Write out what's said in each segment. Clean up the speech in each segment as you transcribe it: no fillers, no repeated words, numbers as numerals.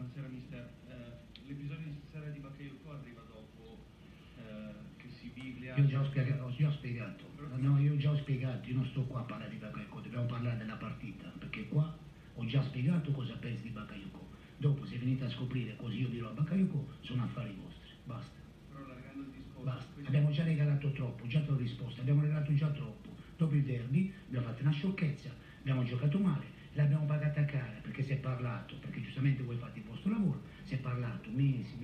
Buonasera mister, l'episodio di stasera di Bakayoko arriva dopo che Siviglia... Io già ho spiegato, no, io già ho spiegato, io non sto qua a parlare di Bakayoko, dobbiamo parlare della partita, perché qua ho già spiegato cosa pensi di Bakayoko. Dopo se venite a scoprire così io dirò a Bakayoko, sono affari vostri, basta. Però allargando il discorso... Basta, abbiamo già regalato troppo, già te l'ho risposto, abbiamo regalato già troppo. Dopo il derby abbiamo fatto una sciocchezza, abbiamo giocato male, l'abbiamo pagata cara perché si è parlato, perché giustamente voi fate il vostro lavoro, si è parlato mesi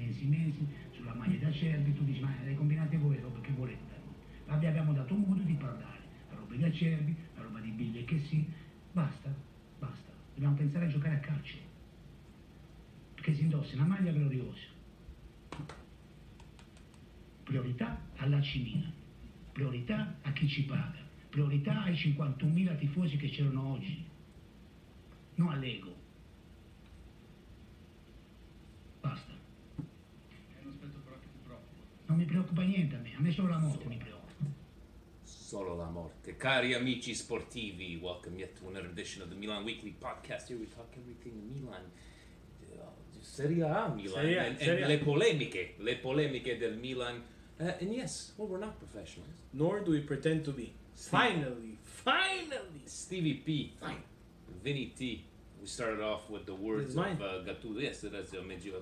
sulla maglia da Cervi, tu dici ma le combinate voi, roba che volete da noi. Vi abbiamo dato modo di parlare, la roba di Acerbi, la roba di Biglie che sì, basta, dobbiamo pensare a giocare a calcio, perché si indossa una maglia gloriosa. Priorità alla Cimina, priorità a chi ci paga, priorità ai 51.000 tifosi che c'erano oggi, non all'ego. Basta. È un aspetto però che ti preoccupa. Non mi preoccupa niente a me solo la morte mi preoccupa. Solo la morte. Cari amici sportivi, welcome yet to another edition of the Milan Weekly Podcast. Here we talk everything Milan. Serie A Milan and le polemiche del Milan. And yes, well, we're not professionals. Nor do we pretend to be. Finally! Stevie P. Fine. Vinny T. We started off with the words of Gattuso. Yes, that's. I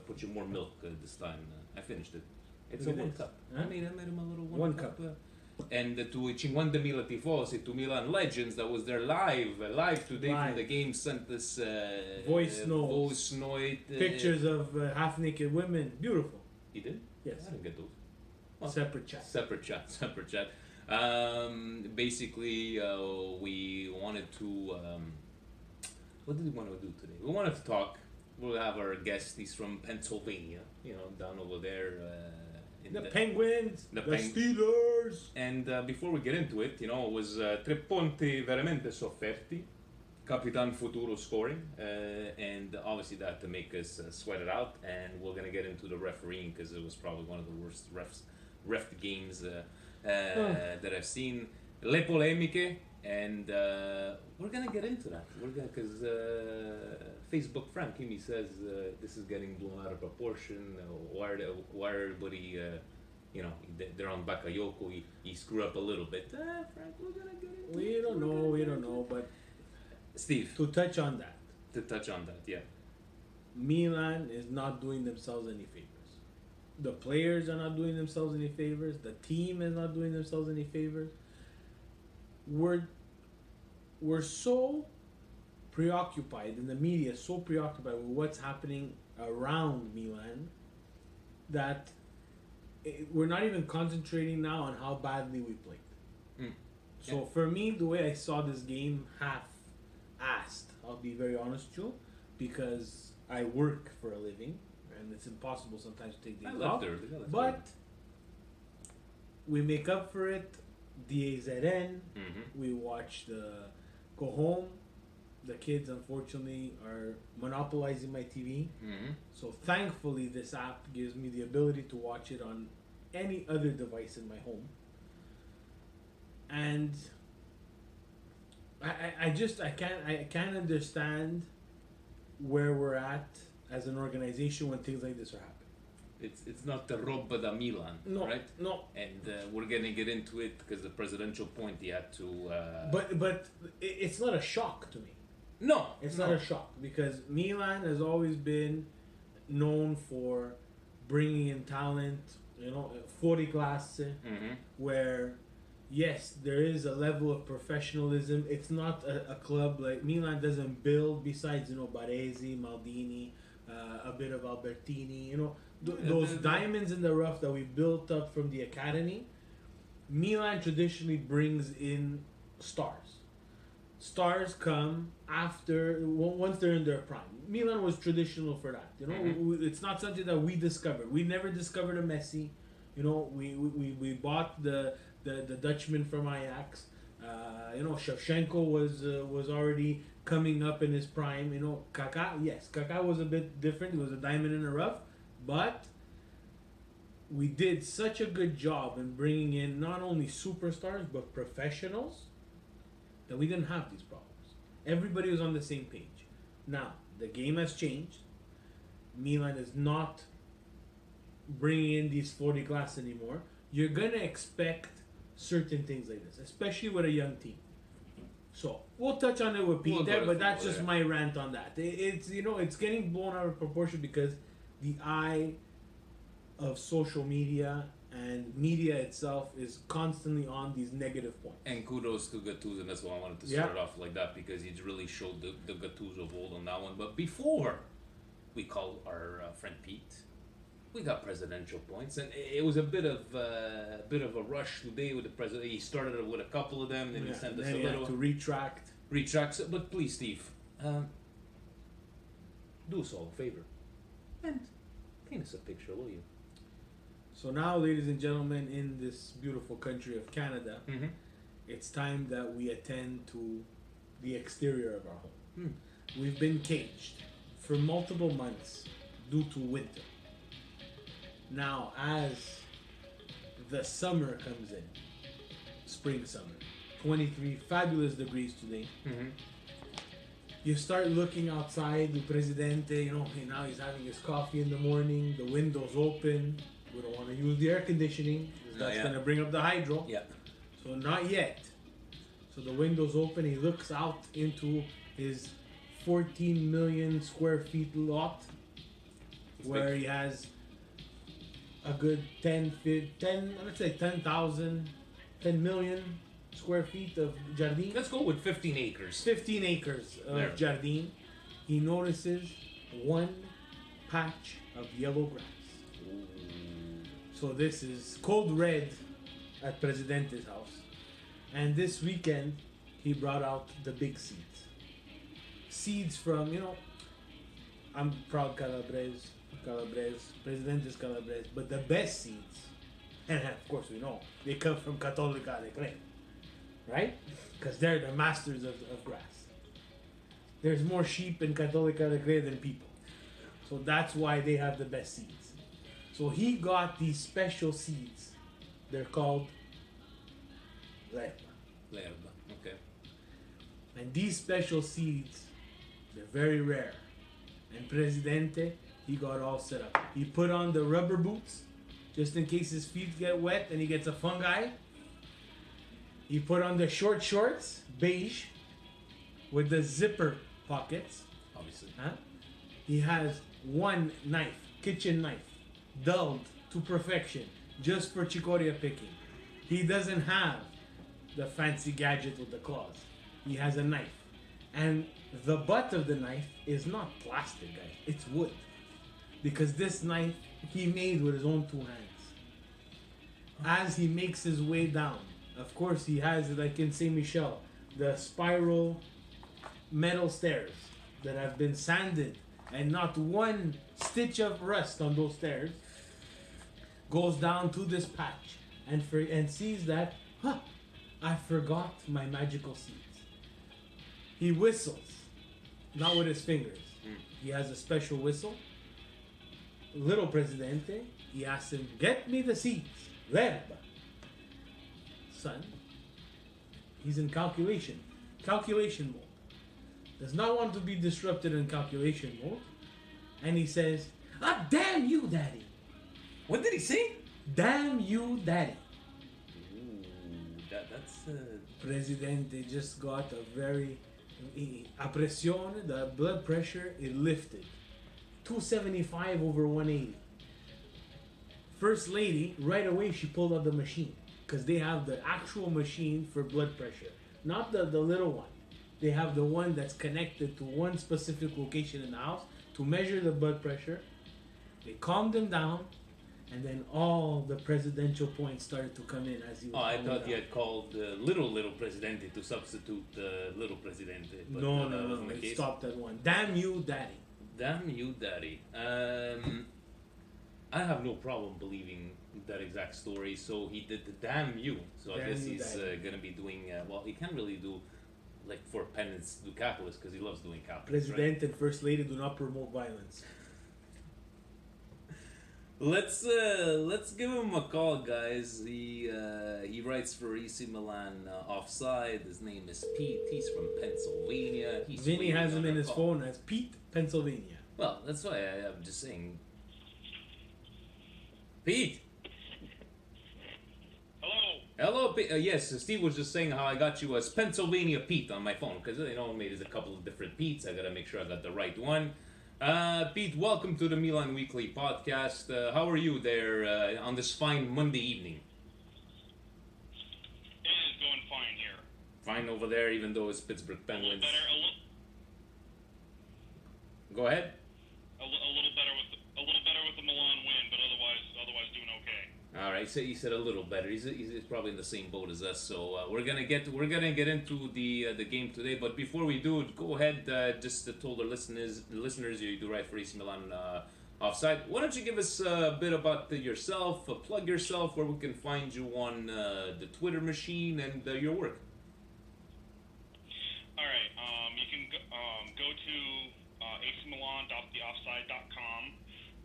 put you more milk this time. I finished it. It's Look a at one this. cup. Huh? I made him a little One cup. cup. And to 50.000 tifosi, to Milan legends that was there live today from the game, sent us Voice notes. Pictures of half-naked women. Beautiful. He did? Yes. I didn't get those. Well, Separate chat. Separate chat. Basically, we wanted to... what did we want to do today? We wanted to talk. We'll have our guest. He's from Pennsylvania, down over there. The Penguins, the Steelers. And before we get into it, it was tre punti veramente sofferti. Capitan Futuro scoring. And obviously that to make us sweat it out. And we're going to get into the refereeing because it was probably one of the worst ref games that I've seen. Le polemiche. And we're going to get into that. Because Facebook Frank Kimi says this is getting blown out of proportion. Why everybody, they're on Bakayoko. He screwed up a little bit. Frank, we're going to get into it. We don't know. But Steve. To touch on that, yeah. Milan is not doing themselves any favors. The players are not doing themselves any favors. The team is not doing themselves any favors. We're so preoccupied, and the media is so preoccupied with what's happening around Milan that we're not even concentrating now on how badly we played. So for me, the way I saw this game, half-assed, I'll be very honest with you, because I work for a living, and it's impossible sometimes to take days off. But we make up for it. DAZN, we watch the go home. The kids, unfortunately, are monopolizing my TV. So thankfully, this app gives me the ability to watch it on any other device in my home. And I can't understand where we're at as an organization when things like this are happening. It's not the roba da Milan, right? No. And we're gonna get into it because the presidential point he had to. But it's not a shock to me. No, it's not a shock because Milan has always been known for bringing in talent. Fuori classe, where yes, there is a level of professionalism. It's not a club like Milan doesn't build besides Baresi, Maldini. A bit of Albertini, those diamonds in the rough that we built up from the academy. Milan traditionally brings in stars. Stars come once they're in their prime. Milan was traditional for that. It's not something that we discovered. We never discovered a Messi. We bought the Dutchman from Ajax. Shevchenko was already coming up in his prime. Kaká was a bit different. He was a diamond in the rough, but we did such a good job in bringing in not only superstars but professionals that we didn't have these problems. Everybody was on the same page. Now the game has changed. Milan is not bringing in these 40 class anymore, you're gonna expect certain things like this, especially with a young team. So we'll touch on it with Pete We'll go there, to but that's football, just yeah. my rant on that. It's it's getting blown out of proportion because the eye of social media and media itself is constantly on these negative points. And kudos to Gattuso, and that's why I wanted to Yeah. start off like that, because he's really showed the Gattuso of old on that one. But before we call our friend Pete, we got presidential points, and it was a bit of a rush today with the president. He started with a couple of them, then he sent us then a you have little to retract. retracts. But please, Steve, do us all a favor and paint us a picture, will you? So now, ladies and gentlemen, in this beautiful country of Canada, Mm-hmm. it's time that we attend to the exterior of our home. Hmm. We've been caged for multiple months due to winter. Now, as the summer comes in, spring summer, 23 fabulous degrees today, Mm-hmm. you start looking outside, the Presidente, now he's having his coffee in the morning, the windows open. We don't want to use the air conditioning, because Not that's yet. going to bring up the hydro. Yeah. So not yet. So the window's open. He looks out into his 14 million square feet lot, where big. he has a good 10, let's say 10,000, 10 million square feet of jardin. Let's go with 15 acres. 15 acres of There. jardin. He notices one patch of yellow grass. So this is cold red at Presidente's house. And this weekend, he brought out the big seeds. Seeds from, I'm proud Calabrese, Presidente's Calabrese, but the best seeds, and of course we know, they come from Católica de Crema, right? Because they're the masters of grass. There's more sheep in Católica de Crema than people. So that's why they have the best seeds. So he got these special seeds. They're called Lerba. Okay. And these special seeds, they're very rare. And Presidente, he got all set up. He put on the rubber boots, just in case his feet get wet and he gets a fungi. He put on the short shorts, beige, with the zipper pockets. Obviously. Huh? He has one knife, kitchen knife, dulled to perfection, just for chicoria picking. He doesn't have the fancy gadget with the claws. He has a knife. And the butt of the knife is not plastic, guys. It's wood. Because this knife he made with his own two hands. As he makes his way down, of course he has, like in Saint Michel, the spiral metal stairs that have been sanded, and not one stitch of rust on those stairs. Goes down to this patch and sees that, I forgot my magical seeds. He whistles, not with his fingers. He has a special whistle. Little Presidente, he asks him, get me the seeds. Verba. Son, he's in calculation mode. Does not want to be disrupted in calculation mode. And he says, damn you, Daddy. What did he say? Damn you, Daddy. Ooh, that's. Presidente just got a very. A presión, the blood pressure, it lifted. 275 over 180. First lady, right away she pulled out the machine. Because they have the actual machine for blood pressure. Not the little one. They have the one that's connected to one specific location in the house to measure the blood pressure. They calmed him down. And then all the presidential points started to come in as he was. I calming thought down. you had called little Presidente to substitute little Presidente. But No, that wasn't the it case. stopped at one. Damn you, Daddy. Damn you, Daddy. I have no problem believing that exact story. So he did the damn you. So I Damn guess you, he's Daddy. gonna be doing. Well, he can't really do like for penance do capitalists because he loves doing capitalists. Right? President and First Lady do not promote violence. Let's give him a call, guys. He writes for AC Milan offside. His name is Pete. He's from Pennsylvania. He's Vinny waiting has him on in our his call. phone as Pete, Pennsylvania. Well, that's why I'm just saying. Pete. Hello. Hello, Pete. Yes, Steve was just saying how I got you as Pennsylvania Pete on my phone because maybe there's a couple of different Petes. I gotta make sure I got the right one. Pete, welcome to the Milan Weekly podcast. How are you there on this fine Monday evening? It is going fine here. Fine over there, even though it's Pittsburgh A little Penguins. better. Go ahead. A little better with the Milan win, but otherwise doing okay. All right, so he said a little better. He's probably in the same boat as us. So we're gonna get into the game today. But before we do, go ahead. Just told our listeners you do write for AC Milan Offside. Why don't you give us a bit about yourself? Plug yourself, where we can find you on the Twitter machine and your work. All right. You can go to acmilan.theoffside.com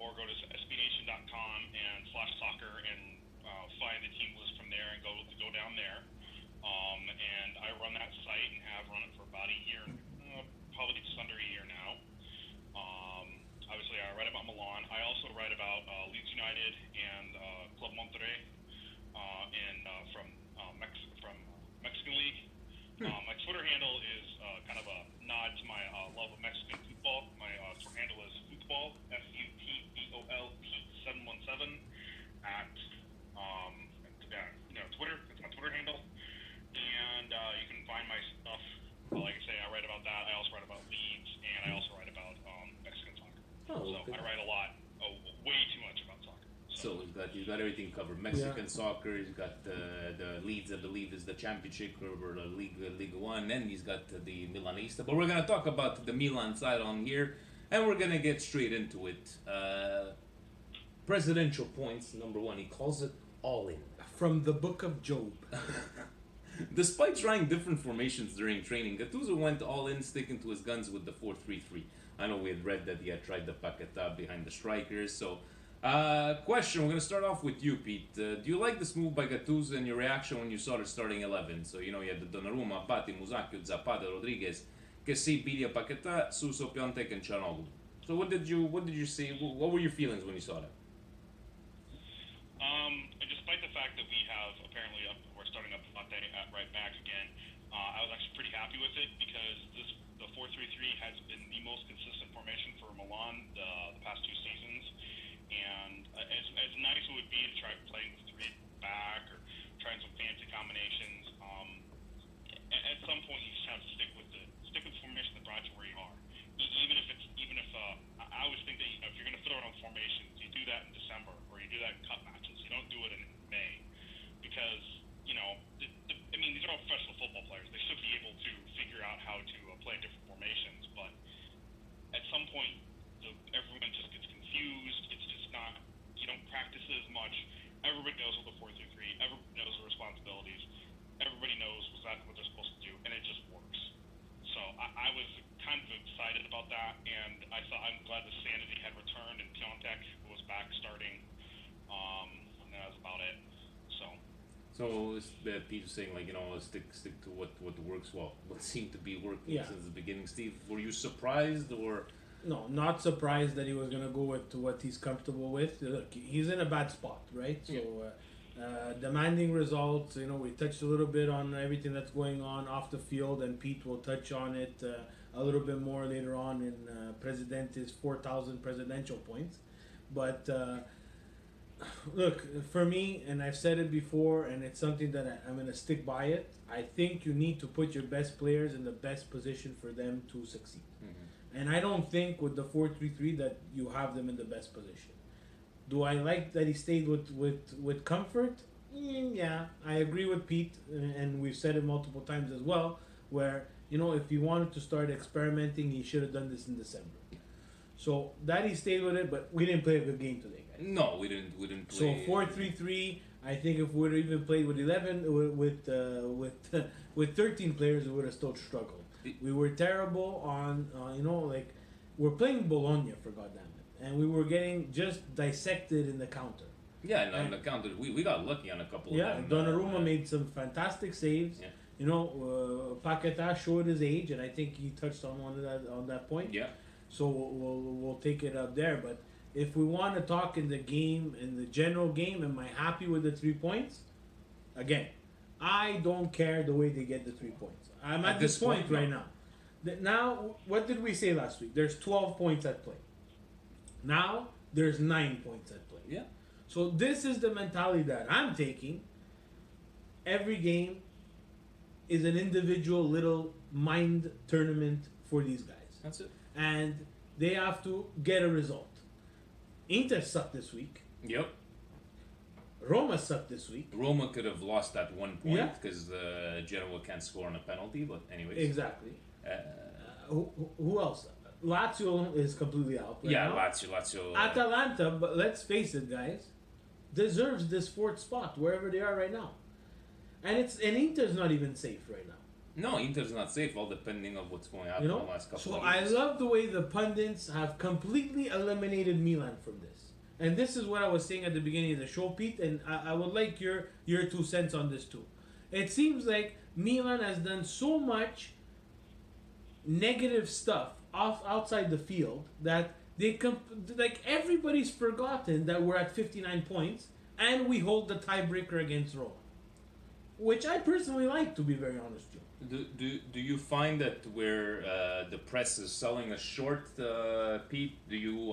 or go to sbnation.com and /soccer and find the team list from there and go down there. And I run that site and have run it for about a year, probably just under a year now. Obviously, I write about Milan. I also write about Leeds United and Club Monterrey from Mexican League. My Twitter handle is kind of a nod to my love of Mexican football. My Twitter handle is football, FUTBOL, Pete717 at Twitter. It's my Twitter handle, and you can find my stuff. Like I say, I write about that. I also write about Leeds, and I also write about Mexican soccer. Oh, so okay. I write a lot, way too much about soccer. So you got everything covered. Mexican soccer. He's got the Leeds, I believe, is the championship or the Liga One, and he's got the Milanista. But we're gonna talk about the Milan side on here, and we're gonna get straight into it. Presidential points, number one. He calls it all in. From the book of Job. Despite trying different formations during training, Gattuso went all in, sticking to his guns with the 4-3-3. I know we had read that he had tried the Paquetá behind the strikers. So, question, we're going to start off with you, Pete. Do you like this move by Gattuso and your reaction when you saw the starting 11? So, you had the Donnarumma, Abate, Musacchio, Zapata, Rodriguez, Kessie, Bilia, Paquetá, Suso, Piontek, and Çalhanoğlu. So, what did you see? What were your feelings when you saw that? Despite the fact that we have apparently we're starting up Abate at right back again, I was actually pretty happy with it because the 4-3-3 has been the most consistent formation for Milan the past two seasons, and as nice it would be to try playing with three back or trying some fancy combinations. At some point you just have to stick with the formation that brought you where you are. Even if I always think that if you're going to throw around formations, you do that in December or you do that in cup matches. You don't do it in May because these are all professional football players. They should be able to figure out how to play in different formations. But at some point, everyone just gets confused. It's just not. You don't practice it as much. Everybody knows what the 4-3-3. Everybody knows the responsibilities. Everybody knows exactly what they're supposed to do, and it just works. So I was kind of excited about that, and I'm glad the sanity had returned, and Piontek was back starting, and that was about it. So Pete was saying, stick to what works well, what seemed to be working since the beginning. Steve, were you surprised or? No, not surprised that he was going to go with what he's comfortable with. Look, he's in a bad spot, right? So demanding results. We touched a little bit on everything that's going on off the field, and Pete will touch on it a little bit more later on in Presidente's 4,000 presidential points. But look, for me, and I've said it before, and it's something that I'm going to stick by it, I think you need to put your best players in the best position for them to succeed. Mm-hmm. And I don't think with the 4-3-3 that you have them in the best position. Do I like that he stayed with comfort? Yeah, I agree with Pete, and we've said it multiple times as well, where, if he wanted to start experimenting, he should have done this in December. So that he stayed with it, but we didn't play a good game today, guys. No, we didn't play. So 4-3-3, I think if we would have even played with 11, with 13 players, we would have still struggled. We were terrible on, we're playing Bologna, for goddamn it, and we were getting just dissected in the counter. Yeah, and on the counter, we got lucky on a couple of them. Yeah, Donnarumma made some fantastic saves. Yeah. Paquetá showed his age, and I think he touched on that point. Yeah. So we'll take it up there. But if we want to talk in the game, in the general game, am I happy with the 3 points? Again, I don't care the way they get the 3 points. I'm at this point right now. Now, what did we say last week? There's 12 points at play. Now, there's 9 points at play. Yeah. So this is the mentality that I'm taking. Every game is an individual little mind tournament for these guys. That's it. And they have to get a result. Inter sucked this week. Yep. Roma sucked this week. Roma could have lost at one point Yeah. because Genoa can't score on a penalty, but anyways. Exactly. Who else? Lazio is completely out. Right Yeah, now. Lazio. Atalanta, but let's face it, guys, deserves this fourth spot wherever they are right now. And Inter's not even safe right now. No, Inter's not safe, all depending on what's going on You in the know? last couple So of I years. love the way the pundits have completely eliminated Milan from this. And this is what I was saying at the beginning of the show, Pete, and I would like your 2 cents on this too. It seems like Milan has done so much negative stuff outside the field that like everybody's forgotten that we're at 59 points and we hold the tiebreaker against Roma, which I personally like, to be very honest with you. Do you find that where the press is selling us short, Pete? Do you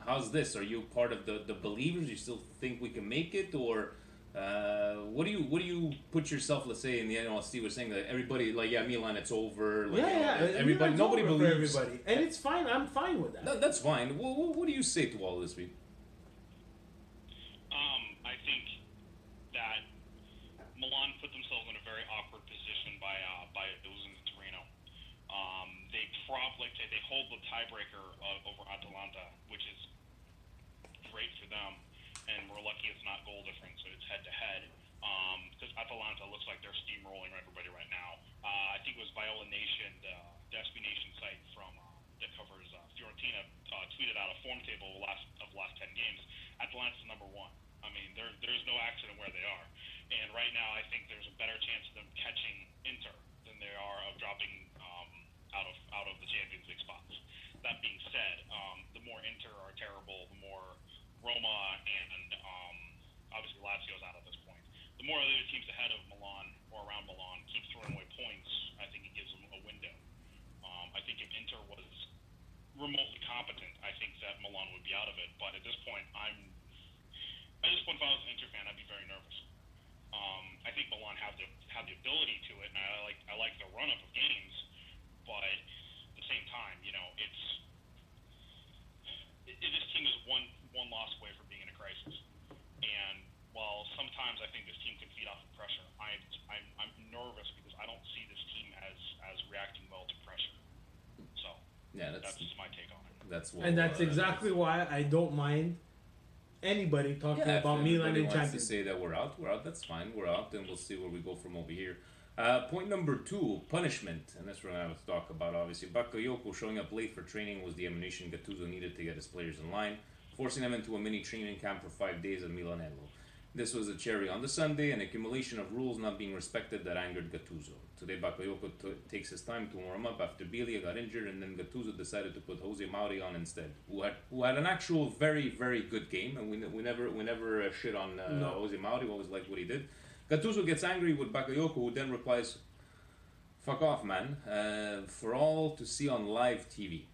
how's this? Are you part of the believers? You still think we can make it, or what do you put yourself? Let's say in the end, Steve was saying that everybody like Milan, it's over. Like, everybody, Milan's nobody over for believes. everybody, and it's fine. I'm fine with that. That's fine. What do you say to all this, Pete? I think that Milan put themselves in a very awkward position by losing to Torino. They hold the tiebreaker over Atalanta, which is great for them, and we're lucky it's not goal difference, so it's head to head. Because Atalanta looks like they're steamrolling everybody right now. I think it was Viola Nation, the SB Nation site from that covers Fiorentina, tweeted out a form table of the last 10 games. Atalanta's number 1. I mean, there's no accident where they are. And right now, I think there's a better chance of them catching Inter than there are of dropping out of the Champions League spots. That being said, the more Inter are terrible, the more Roma and obviously Lazio's out at this point. The more other teams ahead of Milan or around Milan keep throwing away points, I think it gives them a window. I think if Inter was remotely competent, I think that Milan would be out of it. But at this point, if I was an Inter fan, I'd be very nervous. I think Milan have the ability to it, and I like the run up of games, but at the same time, this team is one loss away from being in a crisis. And while sometimes I think this team can feed off of pressure, I'm nervous because I don't see this team as reacting well to pressure. So that's just my take on it. That's exactly why I don't mind anybody talking about Milan in Champions. To say that we're out, that's fine. We're out, and we'll see where we go from over here. Point number 2, punishment, and that's what I have to talk about, obviously. Bakayoko showing up late for training was the ammunition Gattuso needed to get his players in line, forcing them into a mini training camp for 5 days at Milanello. This was a cherry on the sundae, an accumulation of rules not being respected that angered Gattuso. Today, Bakayoko takes his time to warm up after Biglia got injured, and then Gattuso decided to put Jose Mauri on instead, who had an actual very, very good game, and we never shit on Jose Mauri. We always liked what he did. Gattuso gets angry with Bakayoko, who then replies, "Fuck off, man," for all to see on live TV.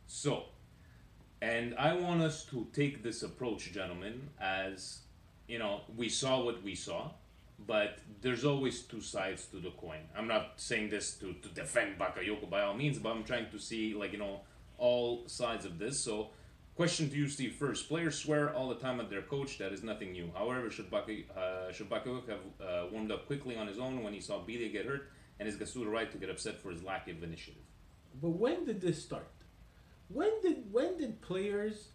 So, and I want us to take this approach, gentlemen, as we saw what we saw, but there's always 2 sides to the coin. I'm not saying this to defend Bakayoko by all means, but I'm trying to see, all sides of this. So, question to you, Steve, first. Players swear all the time at their coach. That is nothing new. However, should Bakayoko have warmed up quickly on his own when he saw Biglia get hurt, and is Gattuso right to get upset for his lack of initiative? But when did this start? When did players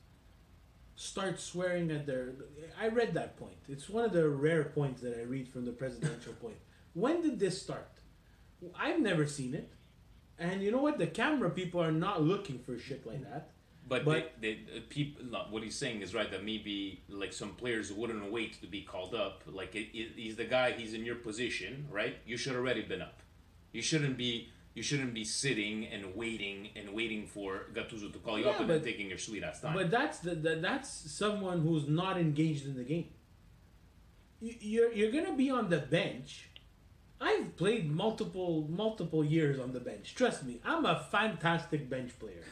start swearing at their... I read that point. It's one of the rare points that I read from the presidential point. When did this start? I've never seen it. And you know what? The camera people are not looking for shit like that. But people, what he's saying is right, that maybe some players wouldn't wait to be called up. He's the guy, he's in your position, right? You should already been up. You shouldn't be you shouldn't be sitting and waiting for Gattuso to call you up Yeah, and but- then taking your sweet ass time. But that's someone who's not engaged in the game. You're gonna be on the bench. I've played multiple years on the bench. Trust me, I'm a fantastic bench player.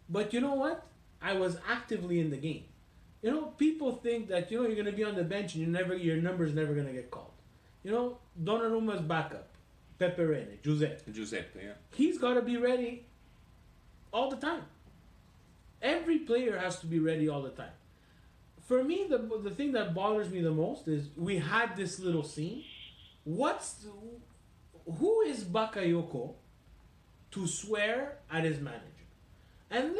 But you know what? I was actively in the game. You know, people think that you're gonna be on the bench and your number's never gonna get called. You know, Donnarumma's backup, Pepe Reina, Giuseppe, yeah. he's got to be ready all the time. Every player has to be ready all the time. For me, the thing that bothers me the most is we had this little scene. Who is Bakayoko to swear at his manager? And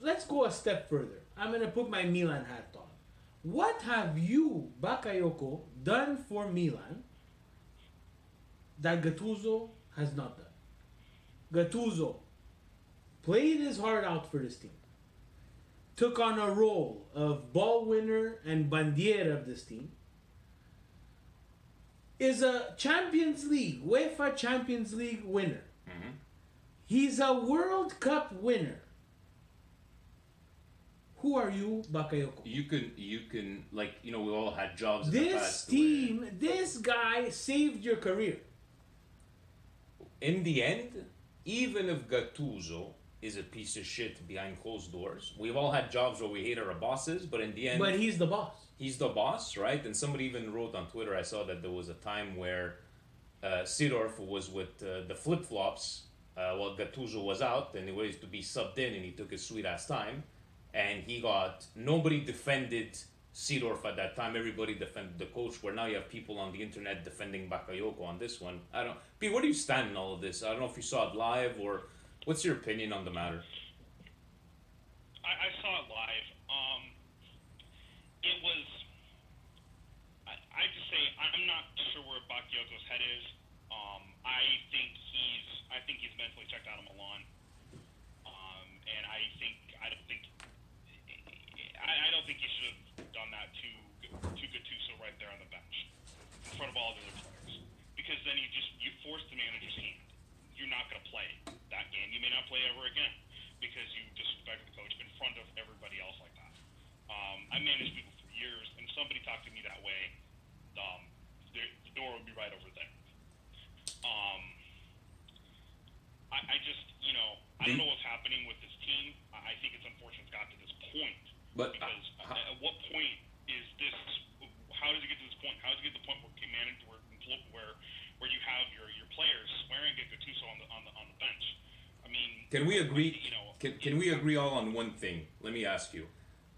let's go a step further. I'm gonna put my Milan hat on. What have you, Bakayoko, done for Milan that Gattuso has not done? Gattuso played his heart out for this team. Took on a role of ball winner and bandiera of this team. Is a Champions League, UEFA Champions League winner. Mm-hmm. He's a World Cup winner. Who are you, Bakayoko? You can we all had jobs in the This past. team, this guy saved your career. In the end, even if Gattuso is a piece of shit behind closed doors, we've all had jobs where we hate our bosses, but in the end, But he's the boss. he's the boss, right? And somebody even wrote on Twitter, I saw that there was a time where Seedorf was with the flip-flops while Gattuso was out, and he was to be subbed in, and he took his sweet-ass time. And nobody defended Seedorf at that time. Everybody defended the coach, where now you have people on the internet defending Bakayoko on this one. Pete, where do you stand in all of this? I don't know if you saw it live, or what's your opinion on the matter? I saw it live. It was. I just say I'm not sure where Bakayoko's head is. I think he's mentally checked out of Milan. And I don't think he should have done that to Gattuso right there on the bench in front of all the other players, because then you force the manager's hand. You're not going to play that game. You may not play ever again because you disrespect the coach in front of everybody else like that. I managed people for years, and if somebody talked to me that way, the door would be right over there. I just, I don't know what's happening with this team. I think it's unfortunate it's got to this point. But Because at what point is this? How does it get to this point? How does it get to the point where you have your players swearing at Gattuso on the bench? I mean, can we agree? You know, Can we agree all on one thing? Let me ask you.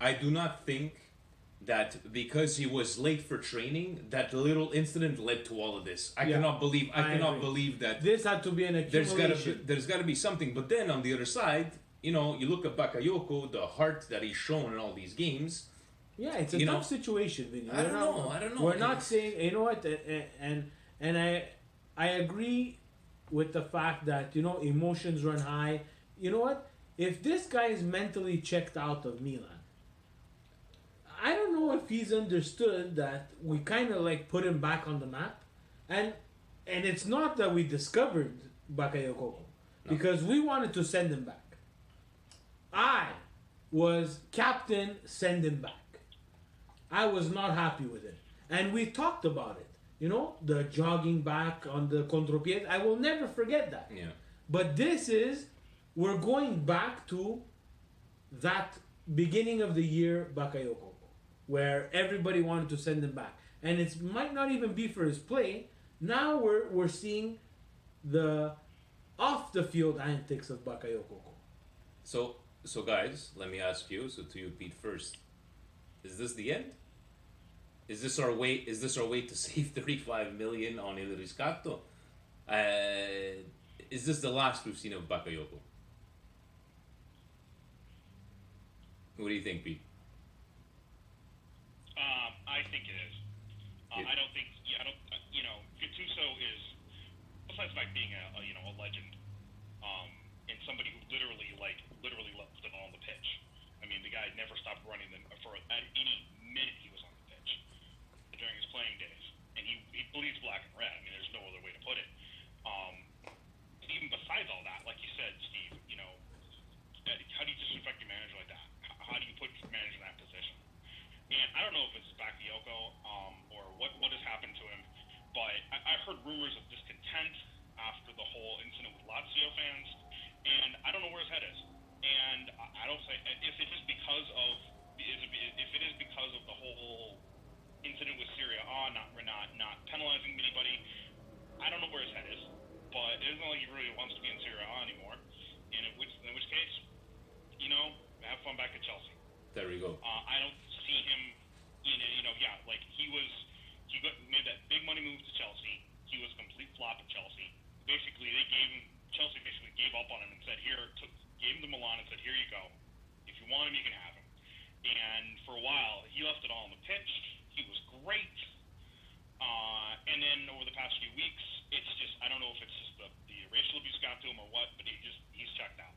I do not think that because he was late for training, that little incident led to all of this. I cannot believe that This had to be an accumulation. there's got to be something. But then on the other side, you look at Bakayoko, the heart that he's shown in all these games. Yeah, it's a tough situation, Vinny. I don't know. We're not saying, you know what, and I agree with the fact that emotions run high. You know what? If this guy is mentally checked out of Milan, I don't know if he's understood that we kind of put him back on the map, and it's not that we discovered Bakayoko because we wanted to send him back. I was captain, send him back. I was not happy with it, and we talked about it. The jogging back on the contropied. I will never forget that. Yeah. But we're going back to that beginning of the year Bakayoko, where everybody wanted to send him back, and it might not even be for his play. Now we're seeing the off the field antics of Bakayoko. So guys, let me ask you. So to you, Pete, first, is this the end? Is this our way? Is this our way to save 35 million on Il Riscatto? Is this the last we've seen of Bakayoko? What do you think, Pete? I think it is. I don't think. Gattuso is, besides like being a legend, and somebody who literally left it on the pitch. I mean, the guy never stopped running for at any minute he was on the pitch during his playing days, and he bleeds black and red. I mean, there's no other way to put it. heard rumors of discontent after the whole incident with Lazio fans, and I don't know where his head is. And I don't say if it is because of the whole incident with Syria A, not penalizing anybody. I don't know where his head is, but it isn't like he really wants to be in Syria A anymore. And in which case, have fun back at Chelsea. There we go. I don't see him he made that big money move to Chelsea. He was a complete flop at Chelsea. Basically, Chelsea basically gave up on him and said, gave him to Milan and said, here you go. If you want him, you can have him. And for a while, he left it all on the pitch. He was great. And then over the past few weeks, it's just, I don't know if it's just the racial abuse got to him or what, but he's checked out.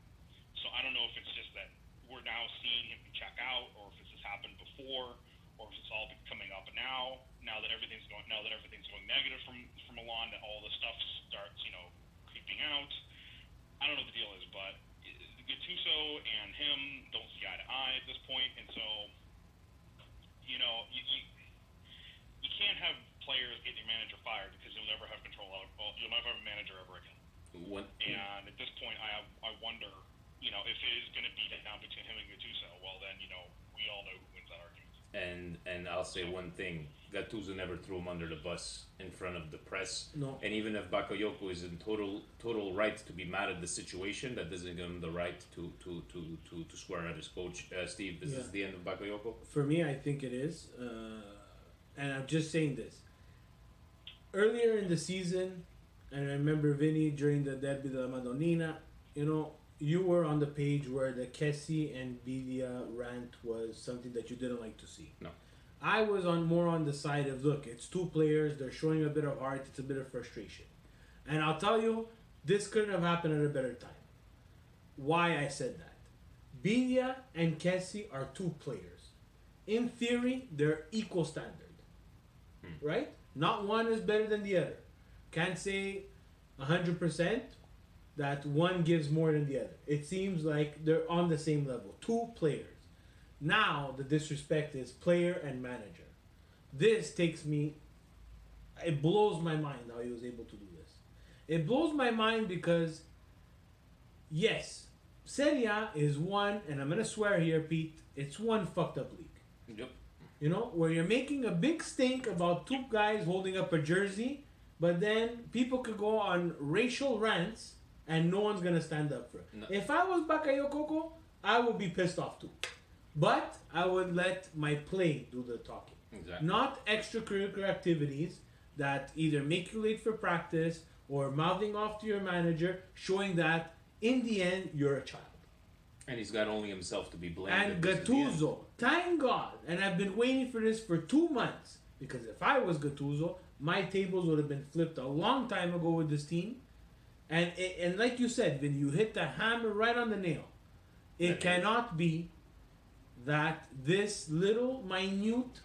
So I don't know if it's just that we're now seeing him check out, or if it's just happened before, or if it's all coming up now that everything's going negative from Milan, that all the stuff starts, creeping out. I don't know what the deal is, but Gattuso and him don't see eye to eye at this point, and so you can't have players get your manager fired because you'll never have you'll never have a manager ever again. And at this point, I wonder, if it is going to be down between him and Gattuso, well then, we all know who wins that argument. And I'll say one thing: Gattuso never threw him under the bus in front of the press. No. And even if Bakayoko is in total right to be mad at the situation, that doesn't give him the right to swear at his coach. Steve, is this the end of Bakayoko? For me, I think it is. And I'm just saying this. Earlier in the season, and I remember Vinny during the Derby della Madonnina, you were on the page where the Kessie and Bidia rant was something that you didn't like to see. No. I was more on the side of, look, it's two players, they're showing a bit of heart, it's a bit of frustration. And I'll tell you, this couldn't have happened at a better time. Why I said that. Bidia and Kessie are two players. In theory, they're equal standard. Right? Not one is better than the other. Can't say 100% that one gives more than the other. It seems like they're on the same level. Two players. Now the disrespect is player and manager. This takes me... It blows my mind how he was able to do this. It blows my mind because, yes, Serie A is one, and I'm going to swear here, Pete, it's one fucked up league. Yep. Where you're making a big stink about two guys holding up a jersey, but then people could go on racial rants and no one's going to stand up for it. No. If I was Bakayoko, I would be pissed off too. But I would let my play do the talking. Exactly. Not extracurricular activities that either make you late for practice or mouthing off to your manager, showing that in the end you're a child. And he's got only himself to be blamed. And Gattuso, thank God, and I've been waiting for this for 2 months, because if I was Gattuso, my tables would have been flipped a long time ago with this team. And like you said, when you hit the hammer right on the nail, it cannot be that this little minute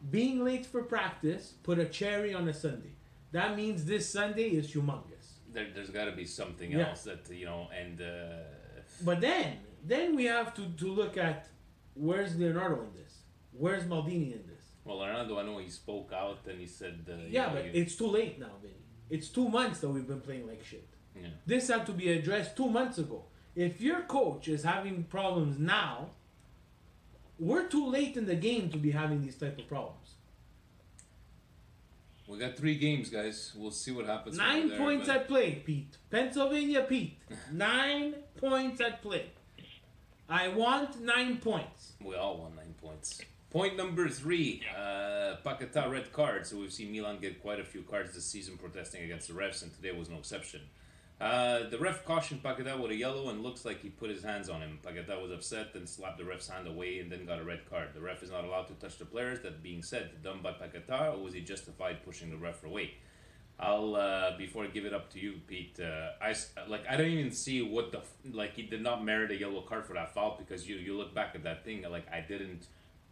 being late for practice put a cherry on a Sunday. That means this Sunday is humongous. There's got to be something else that, and... But then we have to look at where's Leonardo in this? Where's Maldini in this? Well, Leonardo, I know he spoke out and he said... it's too late now, Vinny. It's 2 months that we've been playing like shit. Yeah. This had to be addressed 2 months ago. If your coach is having problems now, we're too late in the game to be having these type of problems. We got 3 games, guys. We'll see what happens. 9 points at play, Pete. Pennsylvania, Pete. 9 points at play. I want 9 points. We all want 9 points. Point number 3, Paquetá red card. So we've seen Milan get quite a few cards this season protesting against the refs, and today was no exception. The ref cautioned Paquetá with a yellow and looks like he put his hands on him. Paquetá was upset and slapped the ref's hand away and then got a red card. The ref is not allowed to touch the players. That being said, done by Paquetá, or was he justified pushing the ref away? I'll before I give it up to you, Pete. I don't even see what he did not merit a yellow card for that foul, because you look back at that thing,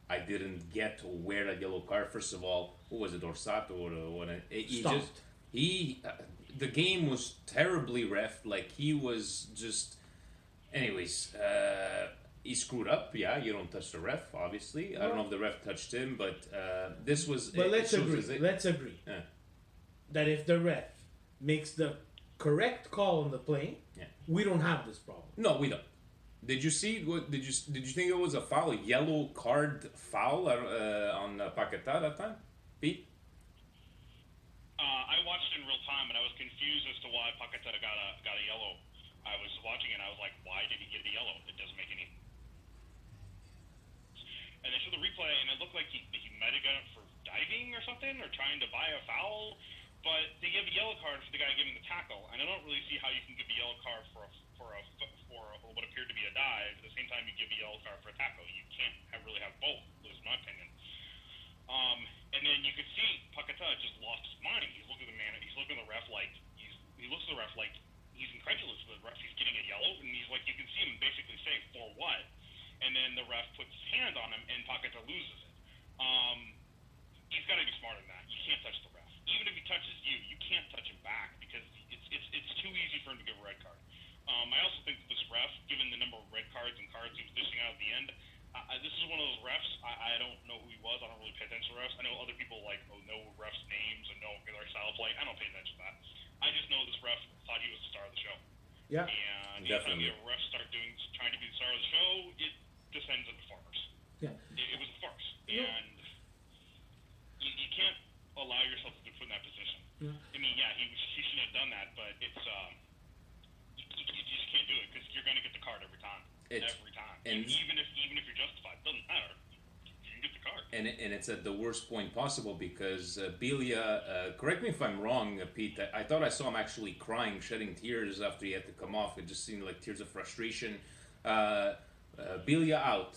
I didn't get where that yellow card. First of all, who was it, Orsato or what? The game was terribly ref. He was just. Anyways, he screwed up. Yeah, you don't touch the ref, obviously. I don't know if the ref touched him, but this was. But let's agree. Yeah. that if the ref makes the correct call on the play, we don't have this problem. No, we don't. Did you see what? Did you think it was a foul, a yellow card foul on Paquetá that time, Pete? I watched it in real time, and I was confused as to why Paquetá got a yellow. I was watching it, and I was like, why did he get a yellow? It doesn't make any. And they showed the replay, and it looked like he might have got it for diving or something, or trying to buy a foul. But they give a yellow card for the guy giving the tackle, and I don't really see how you can give a yellow card for what appeared to be a dive. At the same time, you give a yellow card for a tackle. You can't really have both, is my opinion. And then you could see Paquetá just lost his mind. He's looking at the man. He's looking at the ref like he looks at the ref like he's incredulous with the ref. He's getting a yellow, and he's like, you can see him basically say, for what? And then the ref puts his hand on him, and Paquetá loses it. He's got to be smarter than that. You can't touch the ref. Even if he touches you, you can't touch him back because it's too easy for him to give a red card. I also think that this ref, given the number of red cards and cards he was dishing out at the end, this is one of those refs. I don't know who he was. I don't really pay attention to refs. I know other people know refs' names and know their style of play. I don't pay attention to that. I just know this ref thought he was the star of the show. Yeah, and anytime definitely. a ref trying to be the star of the show, it just ends in a farce. yeah. It was a farce, Yeah. and you can't allow yourself to be put in that position. Yeah. I mean, yeah, he shouldn't have done that, but it's you just can't do it because you're going to get the card every time. Every time. And even if you're justified, it doesn't matter. You can get the card. and it's at the worst point possible because Belia, correct me if I'm wrong, Pete. I thought I saw him actually crying, shedding tears after he had to come off. It just seemed like tears of frustration. Belia out.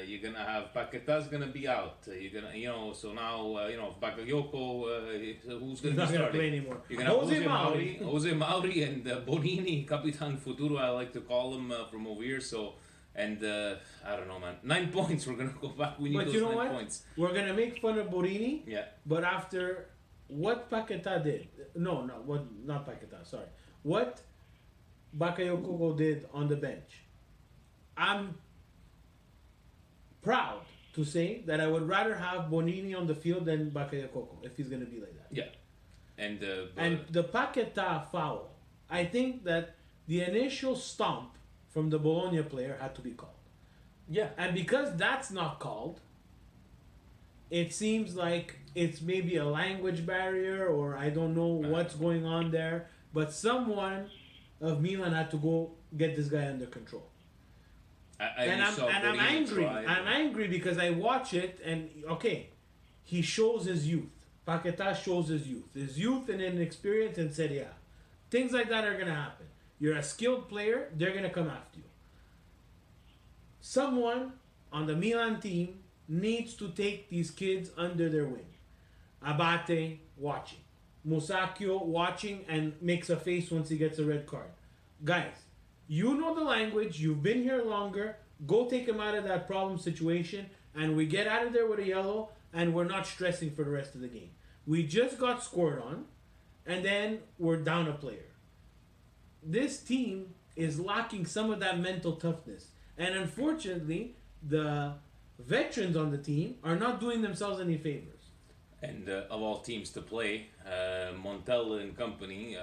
You're gonna have Paquetá's gonna be out. You're gonna, so now, if Bakayoko, who's gonna He's not be gonna starting? play anymore. You're gonna have Jose Mauri. Jose Mauri, and Bonini, Capitan Futuro. I like to call him from over here. So, and I don't know, man. 9 points. We're gonna go back. We need But those you know 9 what? points. We're gonna make fun of Borini. Yeah. But after what Paquetá did, not Paquetá. Sorry, what Bakayoko did on the bench, I'm proud to say that I would rather have Bonini on the field than Bakayoko if he's gonna be like that. Yeah. And the Paquetá foul, I think that the initial stomp from the Bologna player had to be called. yeah. And because that's not called, it seems like it's maybe a language barrier or I don't know what's going on there. But someone of Milan had to go get this guy under control. I'm angry. I'm angry because I watch it and okay, he shows his youth. Paquetá shows his youth and inexperience in Serie A. Things like that are gonna happen. You're a skilled player, they're gonna come after you. Someone on the Milan team needs to take these kids under their wing. Abate watching. Musacchio watching and makes a face once he gets a red card. Guys, you know the language, you've been here longer, go take him out of that problem situation, and we get out of there with a yellow, and we're not stressing for the rest of the game. We just got scored on, and then we're down a player. This team is lacking some of that mental toughness. And unfortunately, the veterans on the team are not doing themselves any favors. And of all teams to play, Montella and company,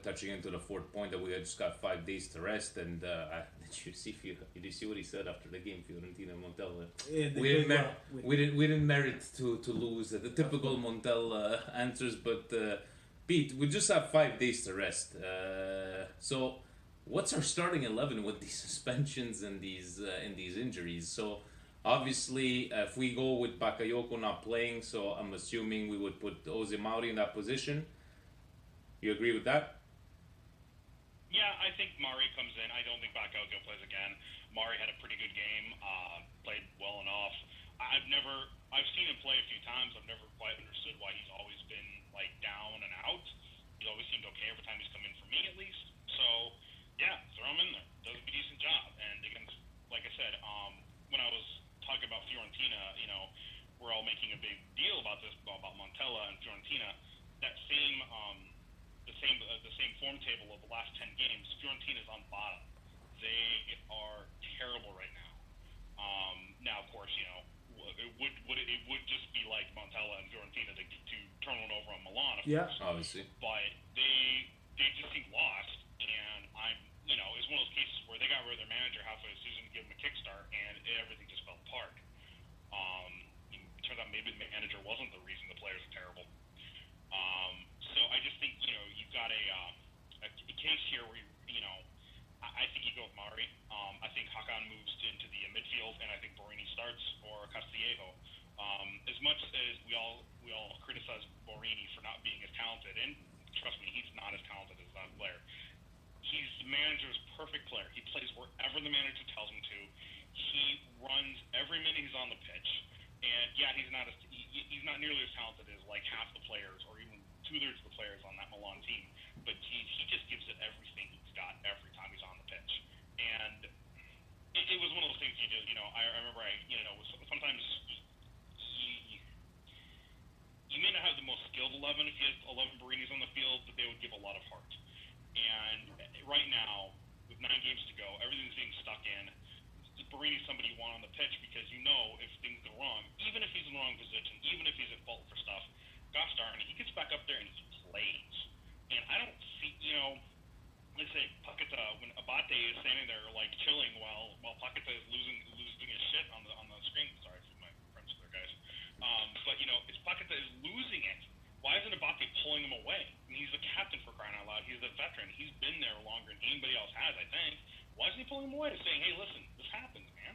touching into the fourth point that we had just got 5 days to rest. And did you see what he said after the game, Fiorentina and Montella? Yeah, we didn't merit to lose. The typical Montella answers, but Pete, we just have 5 days to rest. So, what's our starting 11 with these suspensions and these injuries? So. Obviously, if we go with Bakayoko not playing, so I'm assuming we would put Jose Mauri in that position. You agree with that? Yeah, I think Mauri comes in. I don't think Bakayoko plays again. Mauri had a pretty good game, played well enough. I've seen him play a few times. I've never quite understood why he's always been down and out. He always seemed okay every time he's come in for me, at least. So, yeah, throw him in there. Does a decent job. And against, like I said, when I was talking about Fiorentina, we're all making a big deal about this, about Montella and Fiorentina. That same, the same form table of the last 10 games, Fiorentina's on bottom. They are terrible right now. Now, of course, it would just be like Montella and Fiorentina to turning over on Milan, of Yeah. course. Obviously. But they just seemed lost, and it's one of those cases where they got rid of their manager halfway through the season to give him a kickstart, and everything just fell apart. It turns out maybe the manager wasn't the reason the players are terrible. So I just think you've got a case here where I think you go with Mari. I think Hakan moves into the midfield, and I think Borini starts or Castillejo. As much as we all criticize Borini for not being as talented, and trust me, he's not as talented as that player. He's the manager's perfect player. He plays wherever the manager tells him to. He runs every minute he's on the pitch, and yeah, he's not nearly as talented as like half the players or even 2/3 of the players on that Milan team. But he just gives it everything he's got every time he's on the pitch, and it was one of those things you do. I remember sometimes you may not have the most skilled 11 if you have 11 Barinis on the field, but they would give a lot of heart. And right now, with 9 games to go, everything's being stuck in. Barini's somebody you want on the pitch because if things go wrong, even if he's in the wrong position, even if he's at fault for stuff, gosh darn it, he gets back up there and he plays. And I don't see, let's say Paqueta, when Abate is standing there like chilling while Paqueta is losing his shit on the screen. Sorry for my French there, guys. But if Paqueta is losing it, why isn't Abate pulling him away? I mean, he's the captain for crying out loud. He's a veteran. He's been there longer than anybody else has, I think. Why isn't he pulling him away? Saying, hey, listen, this happens, man.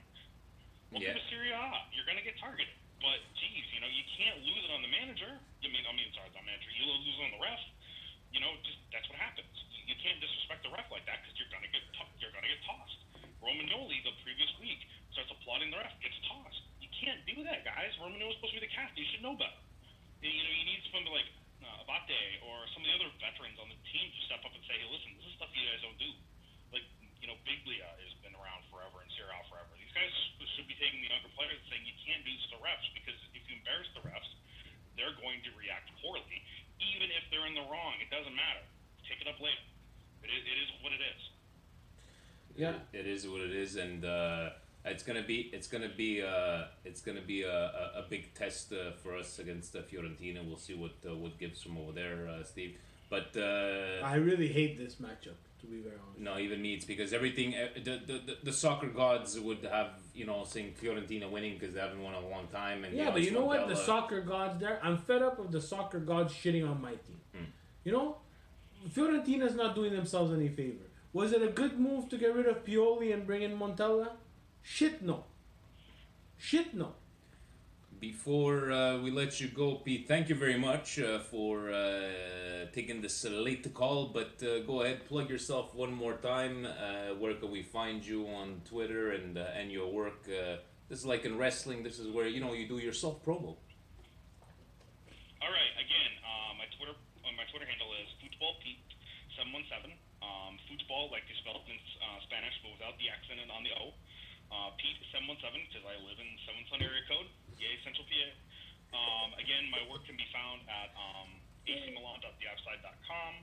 Welcome to Serie A. You're going to get targeted. But, geez, you can't lose it on the manager. Sorry, the manager. You lose it on the ref. That's what happens. You can't disrespect the ref like that because you're going to get tossed. Romagnoli, the previous week, starts applauding the ref, gets tossed. You can't do that, guys. Romagnoli's supposed to be the captain. You should know better. You need somebody like Abate or some of the other veterans on the team to step up and say, hey, listen, this is stuff you guys don't do. Like, Biglia has been around forever and Serie A forever. These guys should be taking the younger players and saying, you can't do this to the refs because if you embarrass the refs, they're going to react poorly. Even if they're in the wrong, it doesn't matter. Take it up later. It is what it is. Yeah, it is what it is, and it's gonna be a big test for us against Fiorentina. We'll see what gives from over there, Steve. But I really hate this matchup, to be very honest. No, even me. It's because everything the soccer gods would have saying Fiorentina winning because they haven't won in a long time. And yeah, but you know what? The soccer gods there. I'm fed up of the soccer gods shitting on my team. Fiorentina's not doing themselves any favor. Was it a good move to get rid of Pioli and bring in Montella? Shit no. Before we let you go, Pete, thank you very much for taking this late call. But go ahead, plug yourself one more time. Where can we find you on Twitter and your work? This is like in wrestling. This is where you do your self promo. All right. Again, my Twitter handle is footballpete717. Football, like you spelled in Spanish, but without the accent and on the O. Pete717 because I live in 7 Sun area code. Yay, Central PA. Again, my work can be found at acmilan.theoffside.com.